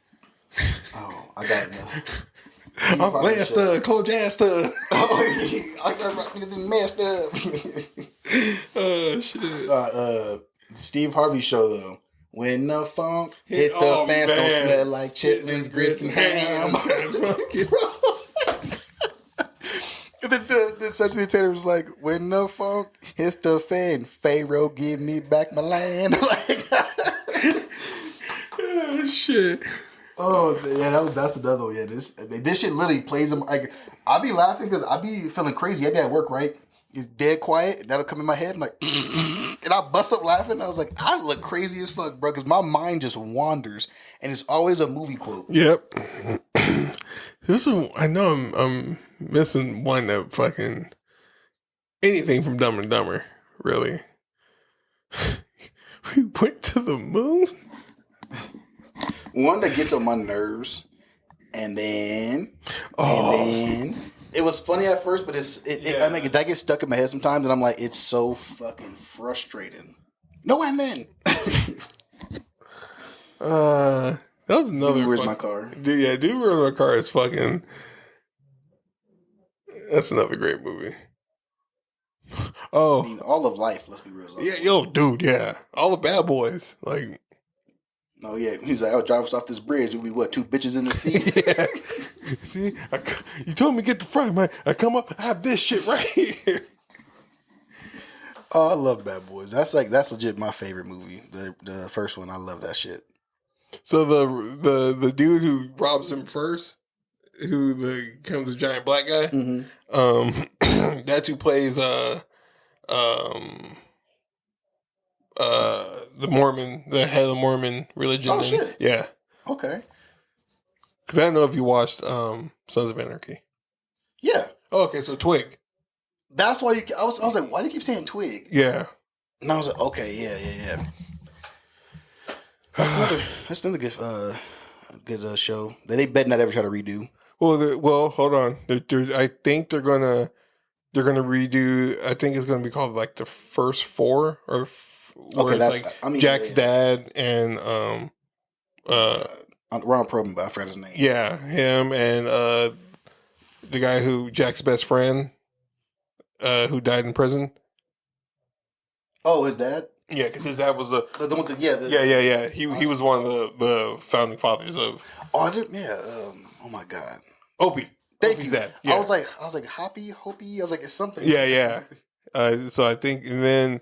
Oh, I got it now. I'm Lester, Cold Jester. Oh, I got messed up. Oh, shit. Steve Harvey show, though. When the funk hit the fans, don't smell like chitlins, grits, and ham. And then the Secretary Taylor was like, when the funk hits the fan, Pharaoh, give me back my land. Oh, shit. Oh, yeah, that's another one. Yeah, this shit literally plays them. Like, I be laughing because I be feeling crazy. I be at work, right? It's dead quiet. That'll come in my head. I'm like, and I bust up laughing. I was like, I look crazy as fuck, bro, because my mind just wanders, and it's always a movie quote. Yep. I know I'm missing one that fucking anything from Dumb and Dumber, really. We went to the moon. One that gets on my nerves, and then it was funny at first, but that gets stuck in my head sometimes, and I'm like, it's so fucking frustrating. No, and then that was another. Where's my car? Yeah, Dude, Where's My Car is fucking. That's another great movie. Oh, I mean, all of life. Let's be real. Yeah, yo, dude, yeah, all the bad boys, like. Oh yeah, he's like, I'll drive us off this bridge. We'll be what, 2 bitches in the seat? Yeah. See, you told me to get the front, man. I come up, I have this shit right here. Oh, I love Bad Boys. That's legit my favorite movie. The first one, I love that shit. So the dude who robs him first, who becomes a giant black guy, that's who plays the head of the Mormon religion. Oh shit! Yeah. Okay. Because I don't know if you watched Sons of Anarchy. Yeah. Oh, okay, so Twig. That's why I was like, why do you keep saying Twig? Yeah. And I was like, okay, yeah. That's another good show that they better not ever try to redo. Well, hold on. I think they're gonna redo. I think it's gonna be called like the First Four, or where it's like Jack's dad and Ron Perlman, but I forgot his name. Yeah, him and the guy who Jack's best friend, who died in prison. Oh, his dad. Yeah, because his dad was The one. yeah. He was one of the founding fathers of. Oh, I didn't. Yeah. Oh my God. Opie. Thank Opie's you. dad. Yeah. I was like, Hoppy. I was like, it's something. Yeah. So I think, and then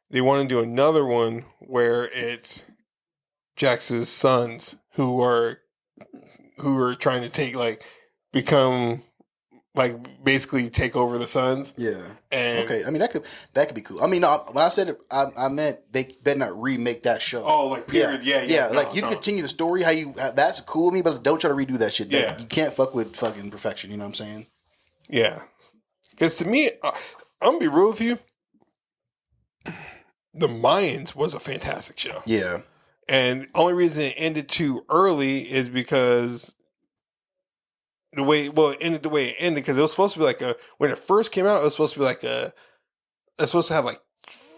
they want to do another one where it's Jax's sons who are trying to become basically take over the sons. Yeah. And okay. I mean, that could be cool. I mean, no, when I said it, I meant they better not remake that show. Oh, period. Yeah. No, you can continue the story that's cool with me, but don't try to redo that shit. Yeah. You can't fuck with fucking perfection. You know what I'm saying? Yeah. Because to me, I'm gonna be real with you. The Mayans was a fantastic show. Yeah. And the only reason it ended too early is because it ended the way it ended, because it was supposed to be when it first came out, it was supposed to be it's supposed to have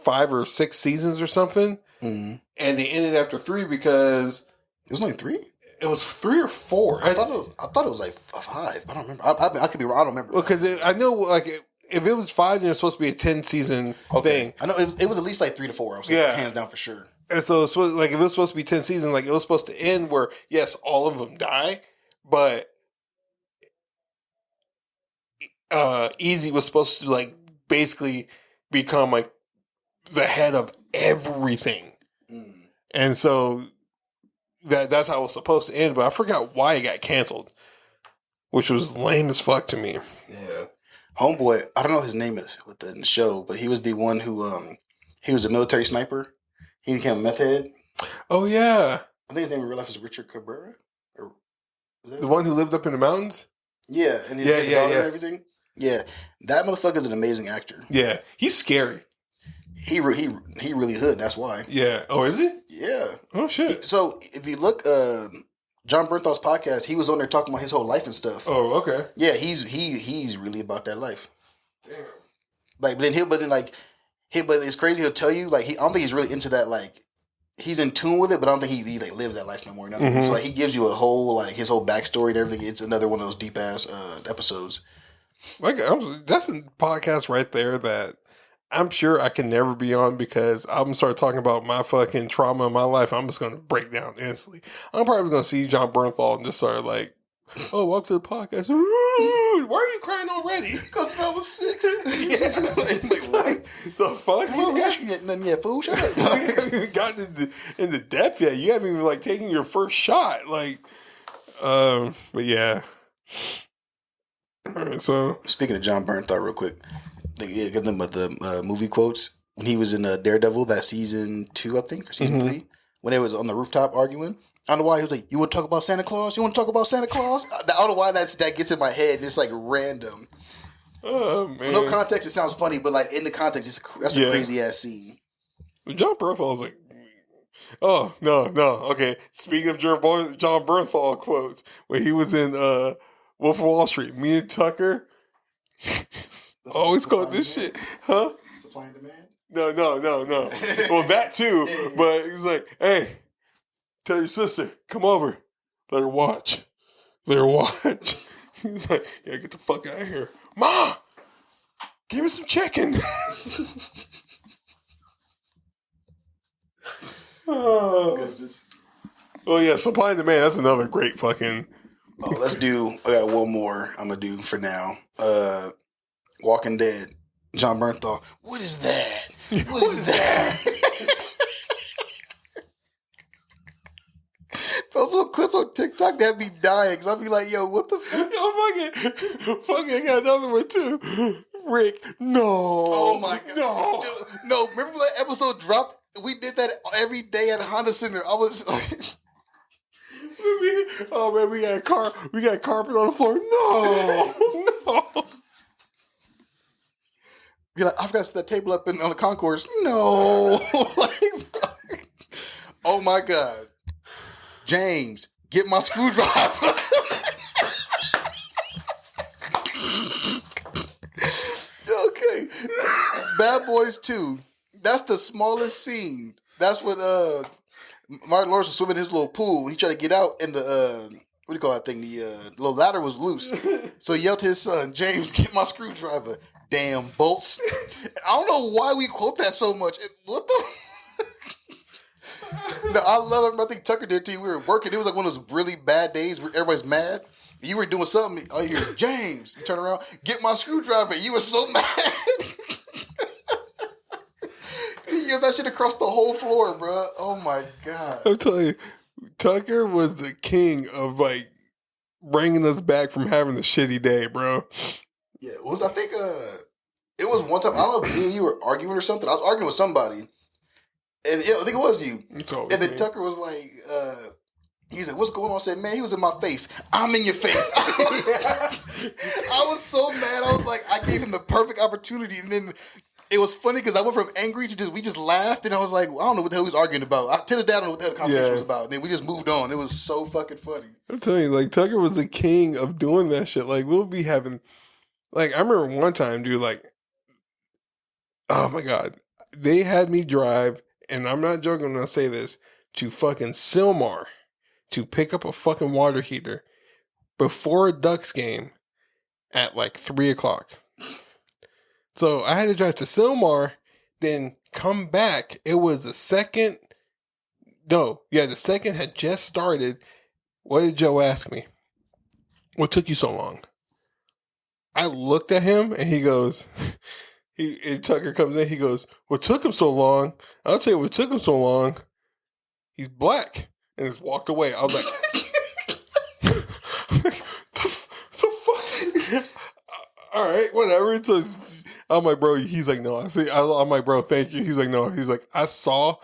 5 or 6 seasons or something. Mm-hmm. And they ended after 3 because it was only 3. It was 3 or 4. I thought it was 5. I don't remember. I could be wrong. I don't remember. Well, because I know if it was 5, then it's supposed to be a 10-season thing. I know it was at least 3 to 4. I was hands down for sure. And so it's supposed, if it was supposed to be 10 seasons, it was supposed to end where yes, all of them die, but Easy was supposed to basically become the head of everything, and so that's how it was supposed to end. But I forgot why it got canceled, which was lame as fuck to me. Yeah, homeboy. I don't know his name is in the show, but he was the one who he was a military sniper. He became a meth head. Oh yeah, I think his name in real life is Richard Cabrera, or the one who lived up in the mountains. Yeah, and his daughter and everything. Yeah, that motherfucker is an amazing actor. Yeah, he's scary. He really hood. That's why. Yeah. Oh, is he? Yeah. Oh shit. So if you look, John Bernthal's podcast, he was on there talking about his whole life and stuff. Oh, okay. Yeah, he's really about that life. Damn. But it's crazy. He'll tell you I don't think he's really into that. He's in tune with it, but I don't think he lives that life no more. You know? Mm-hmm. So he gives you a whole his whole backstory and everything. It's another one of those deep ass episodes. That's a podcast right there that I'm sure I can never be on, because I'm gonna start talking about my fucking trauma in my life. I'm just gonna break down instantly. I'm probably gonna see John Bernthal and just start oh, welcome to the podcast. Why are you crying already? Because I was 6. Yeah. What the fuck? I haven't asked you yet, nothing yet, fool. Shut up. You haven't even gotten in the depth yet. You haven't even taken your first shot. But yeah. All right, so speaking of John Bernthal, real quick, get them with the movie quotes when he was in Daredevil, that season 2, I think, or season 3, when they was on the rooftop arguing. I don't know why he was like, "You want to talk about Santa Claus? You want to talk about Santa Claus?" I don't know why that gets in my head. It's random. Oh man! No context, it sounds funny, but in the context, that's a crazy ass scene. John Bernthal was "Oh no, okay." Speaking of John Bernthal quotes, when he was in Wolf of Wall Street, me and Tucker always quote this shit, huh? Supply and demand. No. Well, that too, but he's like, "Hey, tell your sister, come over, let her watch." He's like, "Yeah, get the fuck out of here, Ma. Give me some chicken." Oh goodness. Well, yeah, Supply and Demand. That's another great fucking. Oh, let's do. I got one more. I'm gonna do for now. Walking Dead. John Bernthal. What is that? What is that? Those little clips on TikTok that be dying, because I'll be like, "Yo, what the fuck?" Yo, fucking, I got another one too. Rick, no. Oh my god, no. Remember when that episode dropped? We did that every day at Honda Center. I was like, "Oh man, we got carpet on the floor." No. Be like, "I forgot to set that table up on the concourse." No. Oh my god, James, get my screwdriver. Okay, Bad Boys 2. That's the smallest scene. That's what Martin Lawrence was swimming in his little pool. He tried to get out, and the what do you call that thing? The little ladder was loose. So he yelled to his son, James, get my screwdriver. Damn bolts. I don't know why we quote that so much. What the? No, I love it. I think Tucker did too. We were working. It was like one of those really bad days where everybody's mad. You were doing something. All you hear, James. You turn around, get my screwdriver. You were so mad. You yelled that shit across the whole floor, bro. Oh my God. I'm telling you, Tucker was the king of like bringing us back from having a shitty day, bro. Yeah, it was, I think it was one time, I don't know if me and you were arguing or something. I was arguing with somebody. And I think it was you. And then Tucker was like, he's like, what's going on? I said, man, he was in my face. I'm in your face. I was so mad. I was like, I gave him the perfect opportunity. And then it was funny because I went from angry to we just laughed. And I was like, well, I don't know what the hell he was arguing about. To this day, I don't know what the hell the conversation was about. And then we just moved on. It was so fucking funny. I'm telling you, like, Tucker was the king of doing that shit. Like, we'll be having, like, I remember one time, dude, like, oh my God. They had me drive, and I'm not joking when I say this, to fucking Sylmar to pick up a fucking water heater before a Ducks game at like 3 o'clock. So I had to drive to Sylmar, then come back. It was the second had just started. What did Joe ask me? What took you so long? I looked at him and he goes, and Tucker comes in, he goes, what took him so long? I'll tell you what took him so long. He's black. And just walked away. I was like, the fuck? All right, whatever. So I'm like, bro, he's like, no. I'm like, bro, thank you. He's like, no. He's like, I saw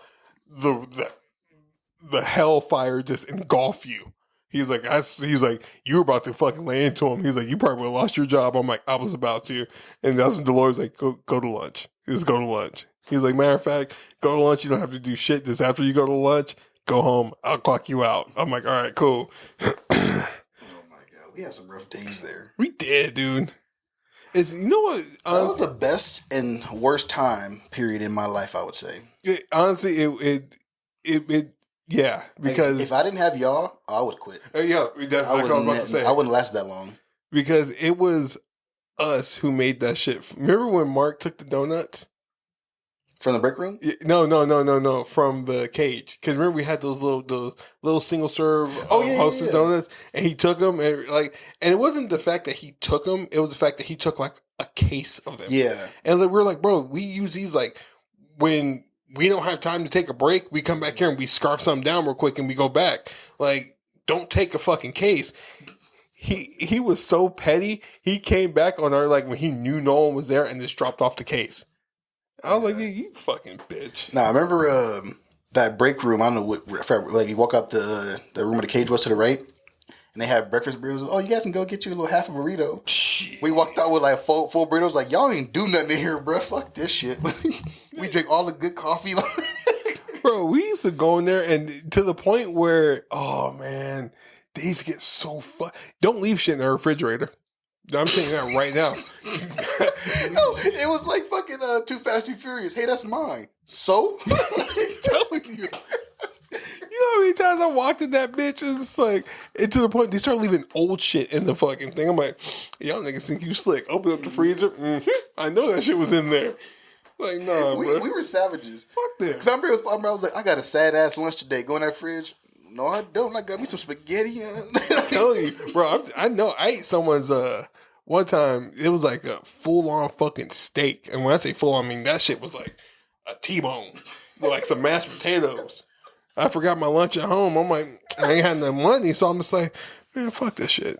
the hellfire just engulf you. He's like, you were about to fucking lay into him. He's like, you probably would have lost your job. I'm like, I was about to. And that's when Dolores like, go to lunch. Just go to lunch. He's like, matter of fact, go to lunch. You don't have to do shit. Just after you go to lunch, go home. I'll clock you out. I'm like, all right, cool. Oh my God, we had some rough days there. We did, dude. It's, you know what? That was the best and worst time period in my life, I would say. Honestly, yeah, because if I didn't have y'all, I would quit. Yeah, that's what I was about to say. I wouldn't last that long because it was us who made that shit. Remember when Mark took the donuts from the break room? No, from the cage. Because remember we had those little single serve Hostess donuts, and he took them, and it wasn't the fact that he took them; it was the fact that he took like a case of them. Yeah, and like, we're like, bro, we use these like when we don't have time to take a break, we come back here and we scarf something down real quick and we go back. Like, don't take a fucking case. He was so petty. He came back on our, like, when he knew no one was there and just dropped off the case. I was like, you fucking bitch. Now, I remember that break room. I don't know what, like, you walk out the room where the cage was to the right, and they had breakfast burritos. Oh, you guys can go get you a little half a burrito. Shit. We walked out with like full burritos. Like, y'all ain't do nothing in here, bro. Fuck this shit. We drink all the good coffee. Bro, we used to go in there, and to the point where, oh man, these get so don't leave shit in the refrigerator. I'm saying that right now. No, it was like fucking Too Fast, Too Furious. Hey, that's mine. So? I'm telling you. You know how many times I walked in that bitch and it's like, and to the point they start leaving old shit in the fucking thing. I'm like, y'all niggas think you slick. Open up the freezer. Mm-hmm. I know that shit was in there. Like, nah, we were savages. Fuck them. Because I remember I was like, I got a sad ass lunch today. Go in that fridge. No, I don't. I got me some spaghetti. I'm telling you, bro. I know. I ate someone's. One time it was like a full on fucking steak, and when I say full on, I mean that shit was like a T-bone with like some mashed potatoes. I forgot my lunch at home. I'm like, I ain't had no money, so I'm just like, man, fuck this shit.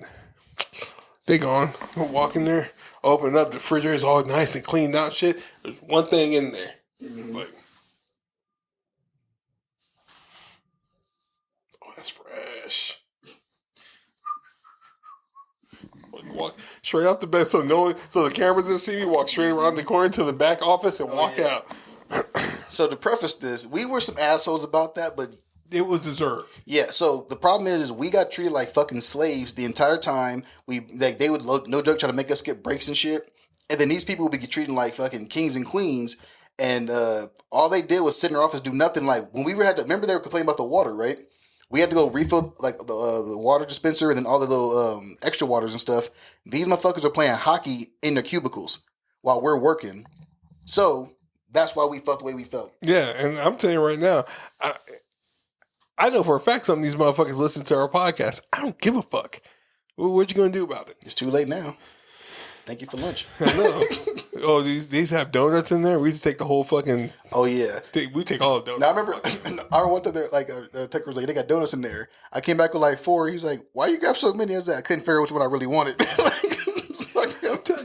They gone. I walk in there, open up, the refrigerator's all nice and cleaned out shit. There's one thing in there. It's like, oh, that's fresh. Walk straight out the bed so the cameras didn't see me. Walk straight around the corner to the back office and walk out. So to preface this, we were some assholes about that, but it was deserved. Yeah. So the problem is we got treated like fucking slaves the entire time. They would no joke try to make us skip breaks and shit, and then these people would be treated like fucking kings and queens. And all they did was sit in their office do nothing. Like when we had to remember they were complaining about the water, right? We had to go refill like the water dispenser and then all the little extra waters and stuff. These motherfuckers are playing hockey in their cubicles while we're working. So that's why we felt the way we felt. Yeah, and I'm telling you right now, I know for a fact some of these motherfuckers listen to our podcast. I don't give a fuck. What you gonna do about it? It's too late now. Thank you for lunch. I know. Oh, these have donuts in there. We just take the whole fucking. Oh yeah, we take all the donuts. Now I remember I went to their like tech was like they got donuts in there. I came back with like 4. He's like, "Why you grab so many?" I said, "I couldn't figure out which one I really wanted."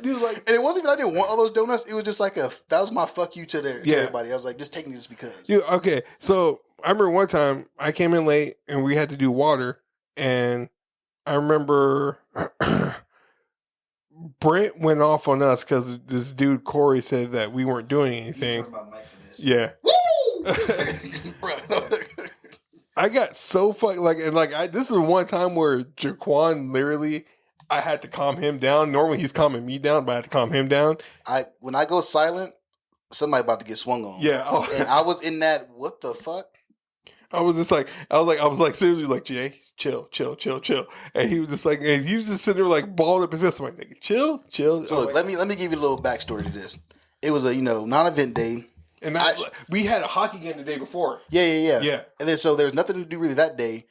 Dude, like, and it wasn't even I didn't want all those donuts. It was just like that was my fuck you to everybody. I was like, just taking this because. Dude, okay, so I remember one time I came in late and we had to do water, and I remember Brent went off on us because this dude Corey said that we weren't doing anything. Yeah. Woo! I got so fucking this is one time where Jaquan literally I had to calm him down. Normally he's calming me down, but I had to calm him down. When I go silent, somebody about to get swung on. Yeah. And I was in that, what the fuck? I was seriously like, Jay, chill. And he was just like, and he was just sitting there like balling up his fist. I'm like, nigga, chill. So look, let me give you a little backstory to this. It was a non-event day. And we had a hockey game the day before. Yeah. And then so there's nothing to do really that day.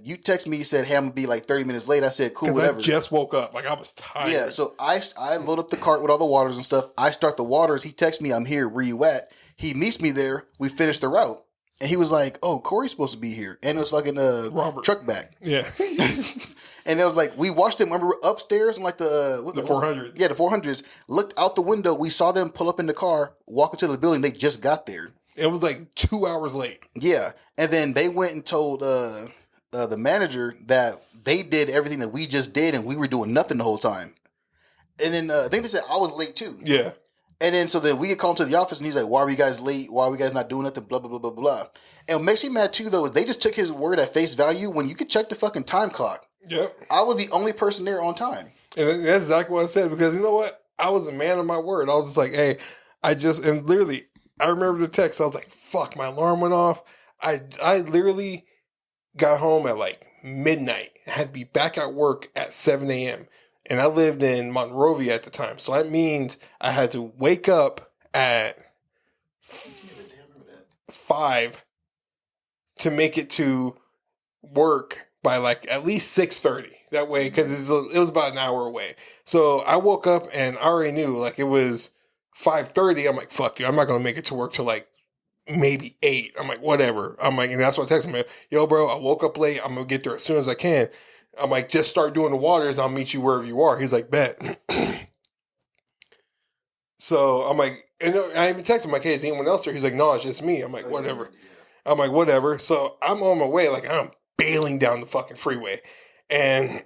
You text me, you said, "Hey, I'm gonna be like 30 minutes late." I said, "Cool, whatever." I just woke up, like I was tired. Yeah, so I load up the cart with all the waters and stuff. I start the waters. He texts me, "I'm here. Where you at?" He meets me there. We finish the route, and he was like, "Oh, Corey's supposed to be here," and it was fucking Robert truck back. Yeah, and it was like we watched him. Remember upstairs on like the 400. Yeah, the 400s. Looked out the window. We saw them pull up in the car, walk into the building. They just got there. It was like 2 hours late. Yeah, and then they went and told the manager that they did everything that we just did and we were doing nothing the whole time. And then I think they said I was late too. Yeah. And then so then we get called to the office and he's like, "Why are you guys late? Why are you guys not doing nothing? Blah, blah, blah, blah, blah." And what makes me mad too though is they just took his word at face value when you could check the fucking time clock. Yep. I was the only person there on time. And that's exactly what I said because you know what? I was a man of my word. I was just like, hey, and literally, I remember the text. I was like, fuck, my alarm went off. I literally got home at like midnight. I had to be back at work at 7 a.m. And I lived in Monrovia at the time. So that means I had to wake up at 5 to make it to work by like at least 6:30. That way, because it was about an hour away. So I woke up and I already knew like it was 5:30. I'm like, fuck you. I'm not going to make it to work till like maybe 8. I'm like, whatever. I'm like, and that's what I texted him. Yo, bro, I woke up late. I'm going to get there as soon as I can. I'm like, just start doing the waters. I'll meet you wherever you are. He's like, bet. So I'm like, and I even texted him, like, hey, is anyone else there? He's like, no, it's just me. I'm like, whatever. I'm like, whatever. So I'm on my way. Like, I'm bailing down the fucking freeway. And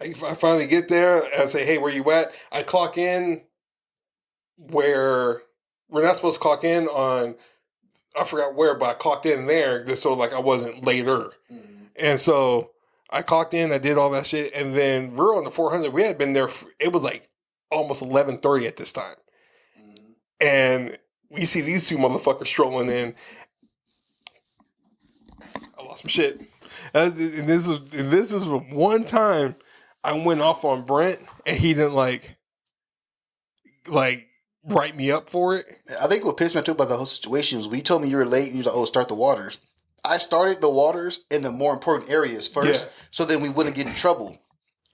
I finally get there. And I say, hey, where you at? I clock in where we're not supposed to clock in on, I forgot where, but I clocked in there just so like I wasn't later. Mm-hmm. And so I clocked in, I did all that shit, and then we're on the 400. We had been there, it was like almost 11:30 at this time. Mm-hmm. And we see these two motherfuckers strolling in. I lost my shit. And this is one time I went off on Brent, and he didn't like write me up for it. I think what pissed me off too about the whole situation was when you told me you were late and you was like, "Oh, start the waters." I started the waters in the more important areas first, so then we wouldn't get in trouble.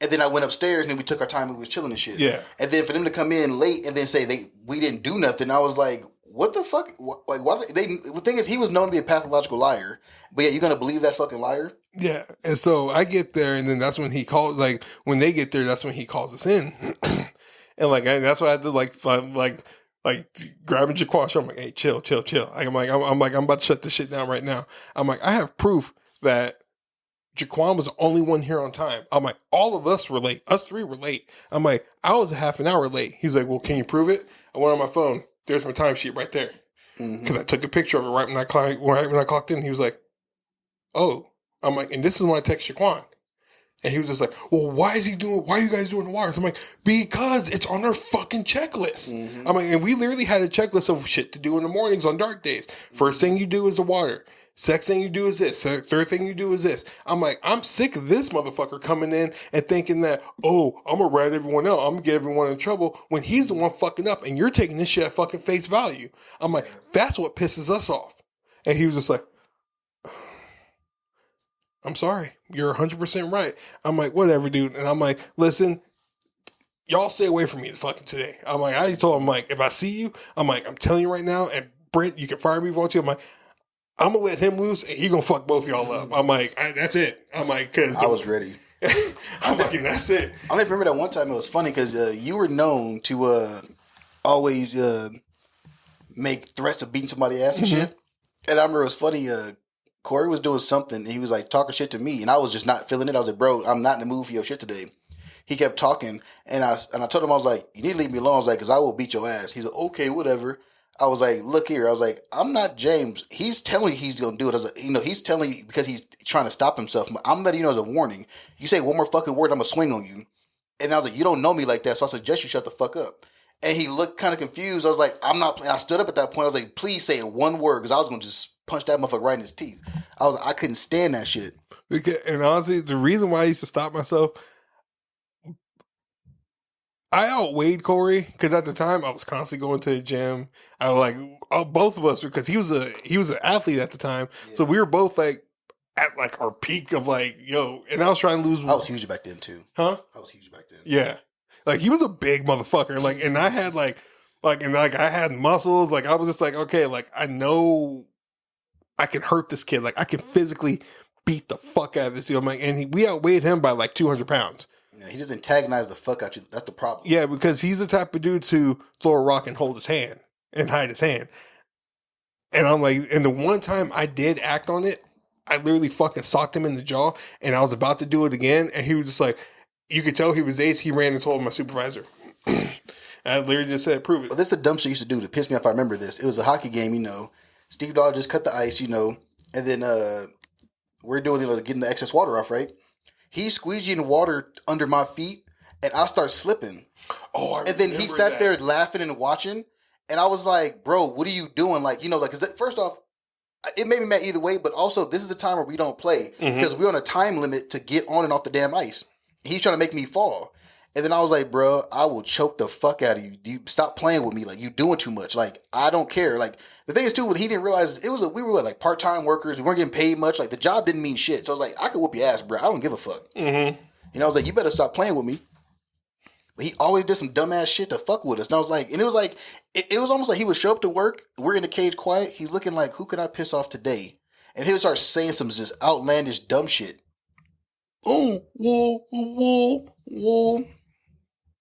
And then I went upstairs and then we took our time and we was chilling and shit. Yeah. And then for them to come in late and then say we didn't do nothing, I was like, what the fuck? Like, why? The thing is, he was known to be a pathological liar. But yeah, you're gonna believe that fucking liar? Yeah. And so I get there, and then that's when he calls. Like when they get there, that's when he calls us in. And that's why I had to like grabbing Jaquan. I'm like, hey, chill. I'm about to shut this shit down right now. I'm like, I have proof that Jaquan was the only one here on time. I'm like, all of us were late. Us three were late. I'm like, I was a half an hour late. He's like, well, can you prove it? I went on my phone. There's my timesheet right there. Because I took a picture of it right when I clocked in. He was like, oh. I'm like, and this is when I text Jaquan. And he was just like, well, why are you guys doing the wires? I'm like, because it's on our fucking checklist. Mm-hmm. I'm like, and we literally had a checklist of shit to do in the mornings on dark days. First thing you do is the water. Second thing you do is this. Third thing you do is this. I'm like, I'm sick of this motherfucker coming in and thinking that, oh, I'm gonna rat everyone out. I'm gonna get everyone in trouble when he's the one fucking up and you're taking this shit at fucking face value. I'm like, that's what pisses us off. And he was just like, I'm sorry. You're 100% right. I'm like, whatever, dude. And I'm like, listen, y'all stay away from me fucking today. I'm like, I told him, like, if I see you, I'm like, I'm telling you right now, and Brent, you can fire me if you want to. I'm like, I'm gonna let him loose, and he gonna fuck both y'all up. I'm like, that's it. I'm like, cause I was ready. I'm like, that's it. I remember that one time it was funny because you were known to always make threats of beating somebody's ass and shit. And I remember it was funny. Corey was doing something, and he was like talking shit to me, and I was just not feeling it. I was like, bro, I'm not in the mood for your shit today. He kept talking, and I told him, I was like, you need to leave me alone. I was like, because I will beat your ass. He's like, okay, whatever. I was like, look here. I was like, I'm not James. He's telling you he's going to do it. I was like, he's telling you because he's trying to stop himself. I'm letting you know as a warning. You say one more fucking word, I'm going to swing on you. And I was like, you don't know me like that, so I suggest you shut the fuck up. And he looked kind of confused. I was like, I'm not playing. I stood up at that point. I was like, please say one word because I was going to just punch that motherfucker right in his teeth. I couldn't stand that shit. And honestly, the reason why I used to stop myself, I outweighed Corey because at the time I was constantly going to the gym. I was like, both of us, because he was an athlete at the time, so we were both like at like our peak of like, yo, and I was trying to lose. I was huge back then too. Huh? I was huge back then. Yeah, like he was a big motherfucker. Like, and I had I had muscles. Like I was just like, okay, like I know I can hurt this kid. Like I can physically beat the fuck out of this dude. I'm like, and we outweighed him by like 200 pounds. Yeah, he just antagonized the fuck out you. That's the problem. Yeah, because he's the type of dude to throw a rock and hold his hand and hide his hand. And I'm like, and the one time I did act on it, I literally fucking socked him in the jaw, and I was about to do it again, and he was just like, you could tell he was dazed. He ran and told my supervisor. And I literally just said, prove it. Well, this is the dumb shit he used to do to piss me off. I remember this. It was a hockey game, Steve Dog just cut the ice, and then we're doing, getting the excess water off, right? He's squeegeeing water under my feet, and I start slipping. Oh, and then he sat there laughing and watching, and I was like, bro, what are you doing? Like, because first off, it made me mad either way, but also this is the time where we don't play because we're on a time limit to get on and off the damn ice. He's trying to make me fall. And then I was like, bro, I will choke the fuck out of you. You stop playing with me. Like, you doing too much. Like, I don't care. Like, the thing is, too, what he didn't realize, we were like part-time workers. We weren't getting paid much. Like, the job didn't mean shit. So I was like, I could whoop your ass, bro. I don't give a fuck. I was like, you better stop playing with me. But he always did some dumbass shit to fuck with us. And I was like, and it was like, it was almost like he would show up to work. We're in the cage quiet. He's looking like, who can I piss off today? And he would start saying some just outlandish dumb shit. Oh, whoa.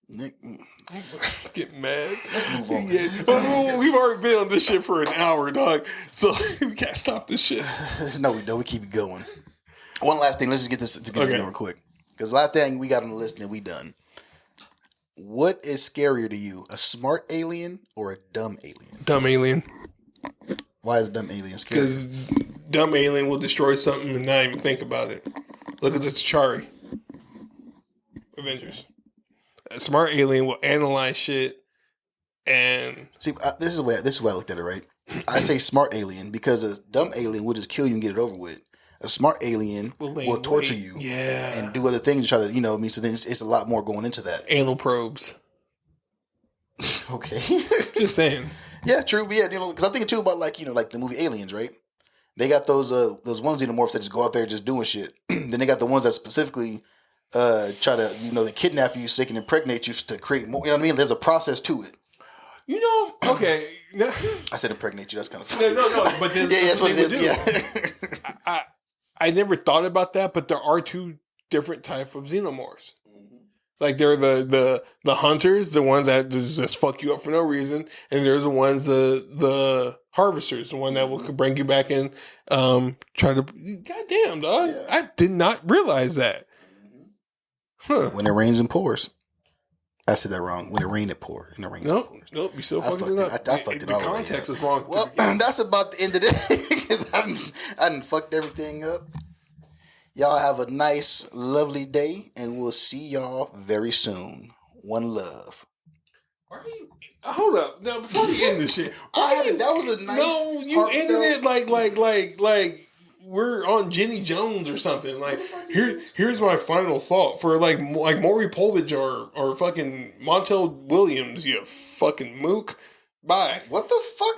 Nick, get mad. Let's move on. Yeah. We've already been on this shit for an hour, dog. So we can't stop this shit. No, we don't. We keep it going. One last thing. Let's just get this going quick. Because last thing we got on the list and we done. What is scarier to you, a smart alien or a dumb alien? Dumb alien. Why is dumb alien scary? Because dumb alien will destroy something and not even think about it. Look at the T'Chari. Avengers. A smart alien will analyze shit and see. This is the way I looked at it. Right, I say smart alien because a dumb alien will just kill you and get it over with. A smart alien will torture you, and do other things to try to, So then it's a lot more going into that. Anal probes. Okay, just saying. Yeah, true. But yeah, because I'm thinking too about like the movie Aliens, right? They got those ones xenomorphs that just go out there just doing shit. Then they got the ones that specifically try to, they kidnap you so they can impregnate you to create more. You know what I mean? There's a process to it. Okay. I said impregnate you. That's kind of funny. No. But that's what it is. Yeah. I never thought about that, but there are two different types of xenomorphs. Like there are the hunters, the ones that just fuck you up for no reason, and there's the ones the harvesters, the one that will bring you back and try to. Goddamn, dog! Yeah. I did not realize that. Huh. When it rains and pours. I said that wrong. When it rains, it pours. Nope. You still fucked it up. I fucked it all. The context is wrong. Well, that's about the end of it. Because I done fucked everything up. Y'all have a nice, lovely day, and we'll see y'all very soon. One love. Why are you? Hold up. Now, before we end this shit. That was a nice. No, you ended it like we're on Jenny Jones or something. Like, here's my final thought for like Maury Povich or fucking Montel Williams. You fucking mook. Bye. What the fuck?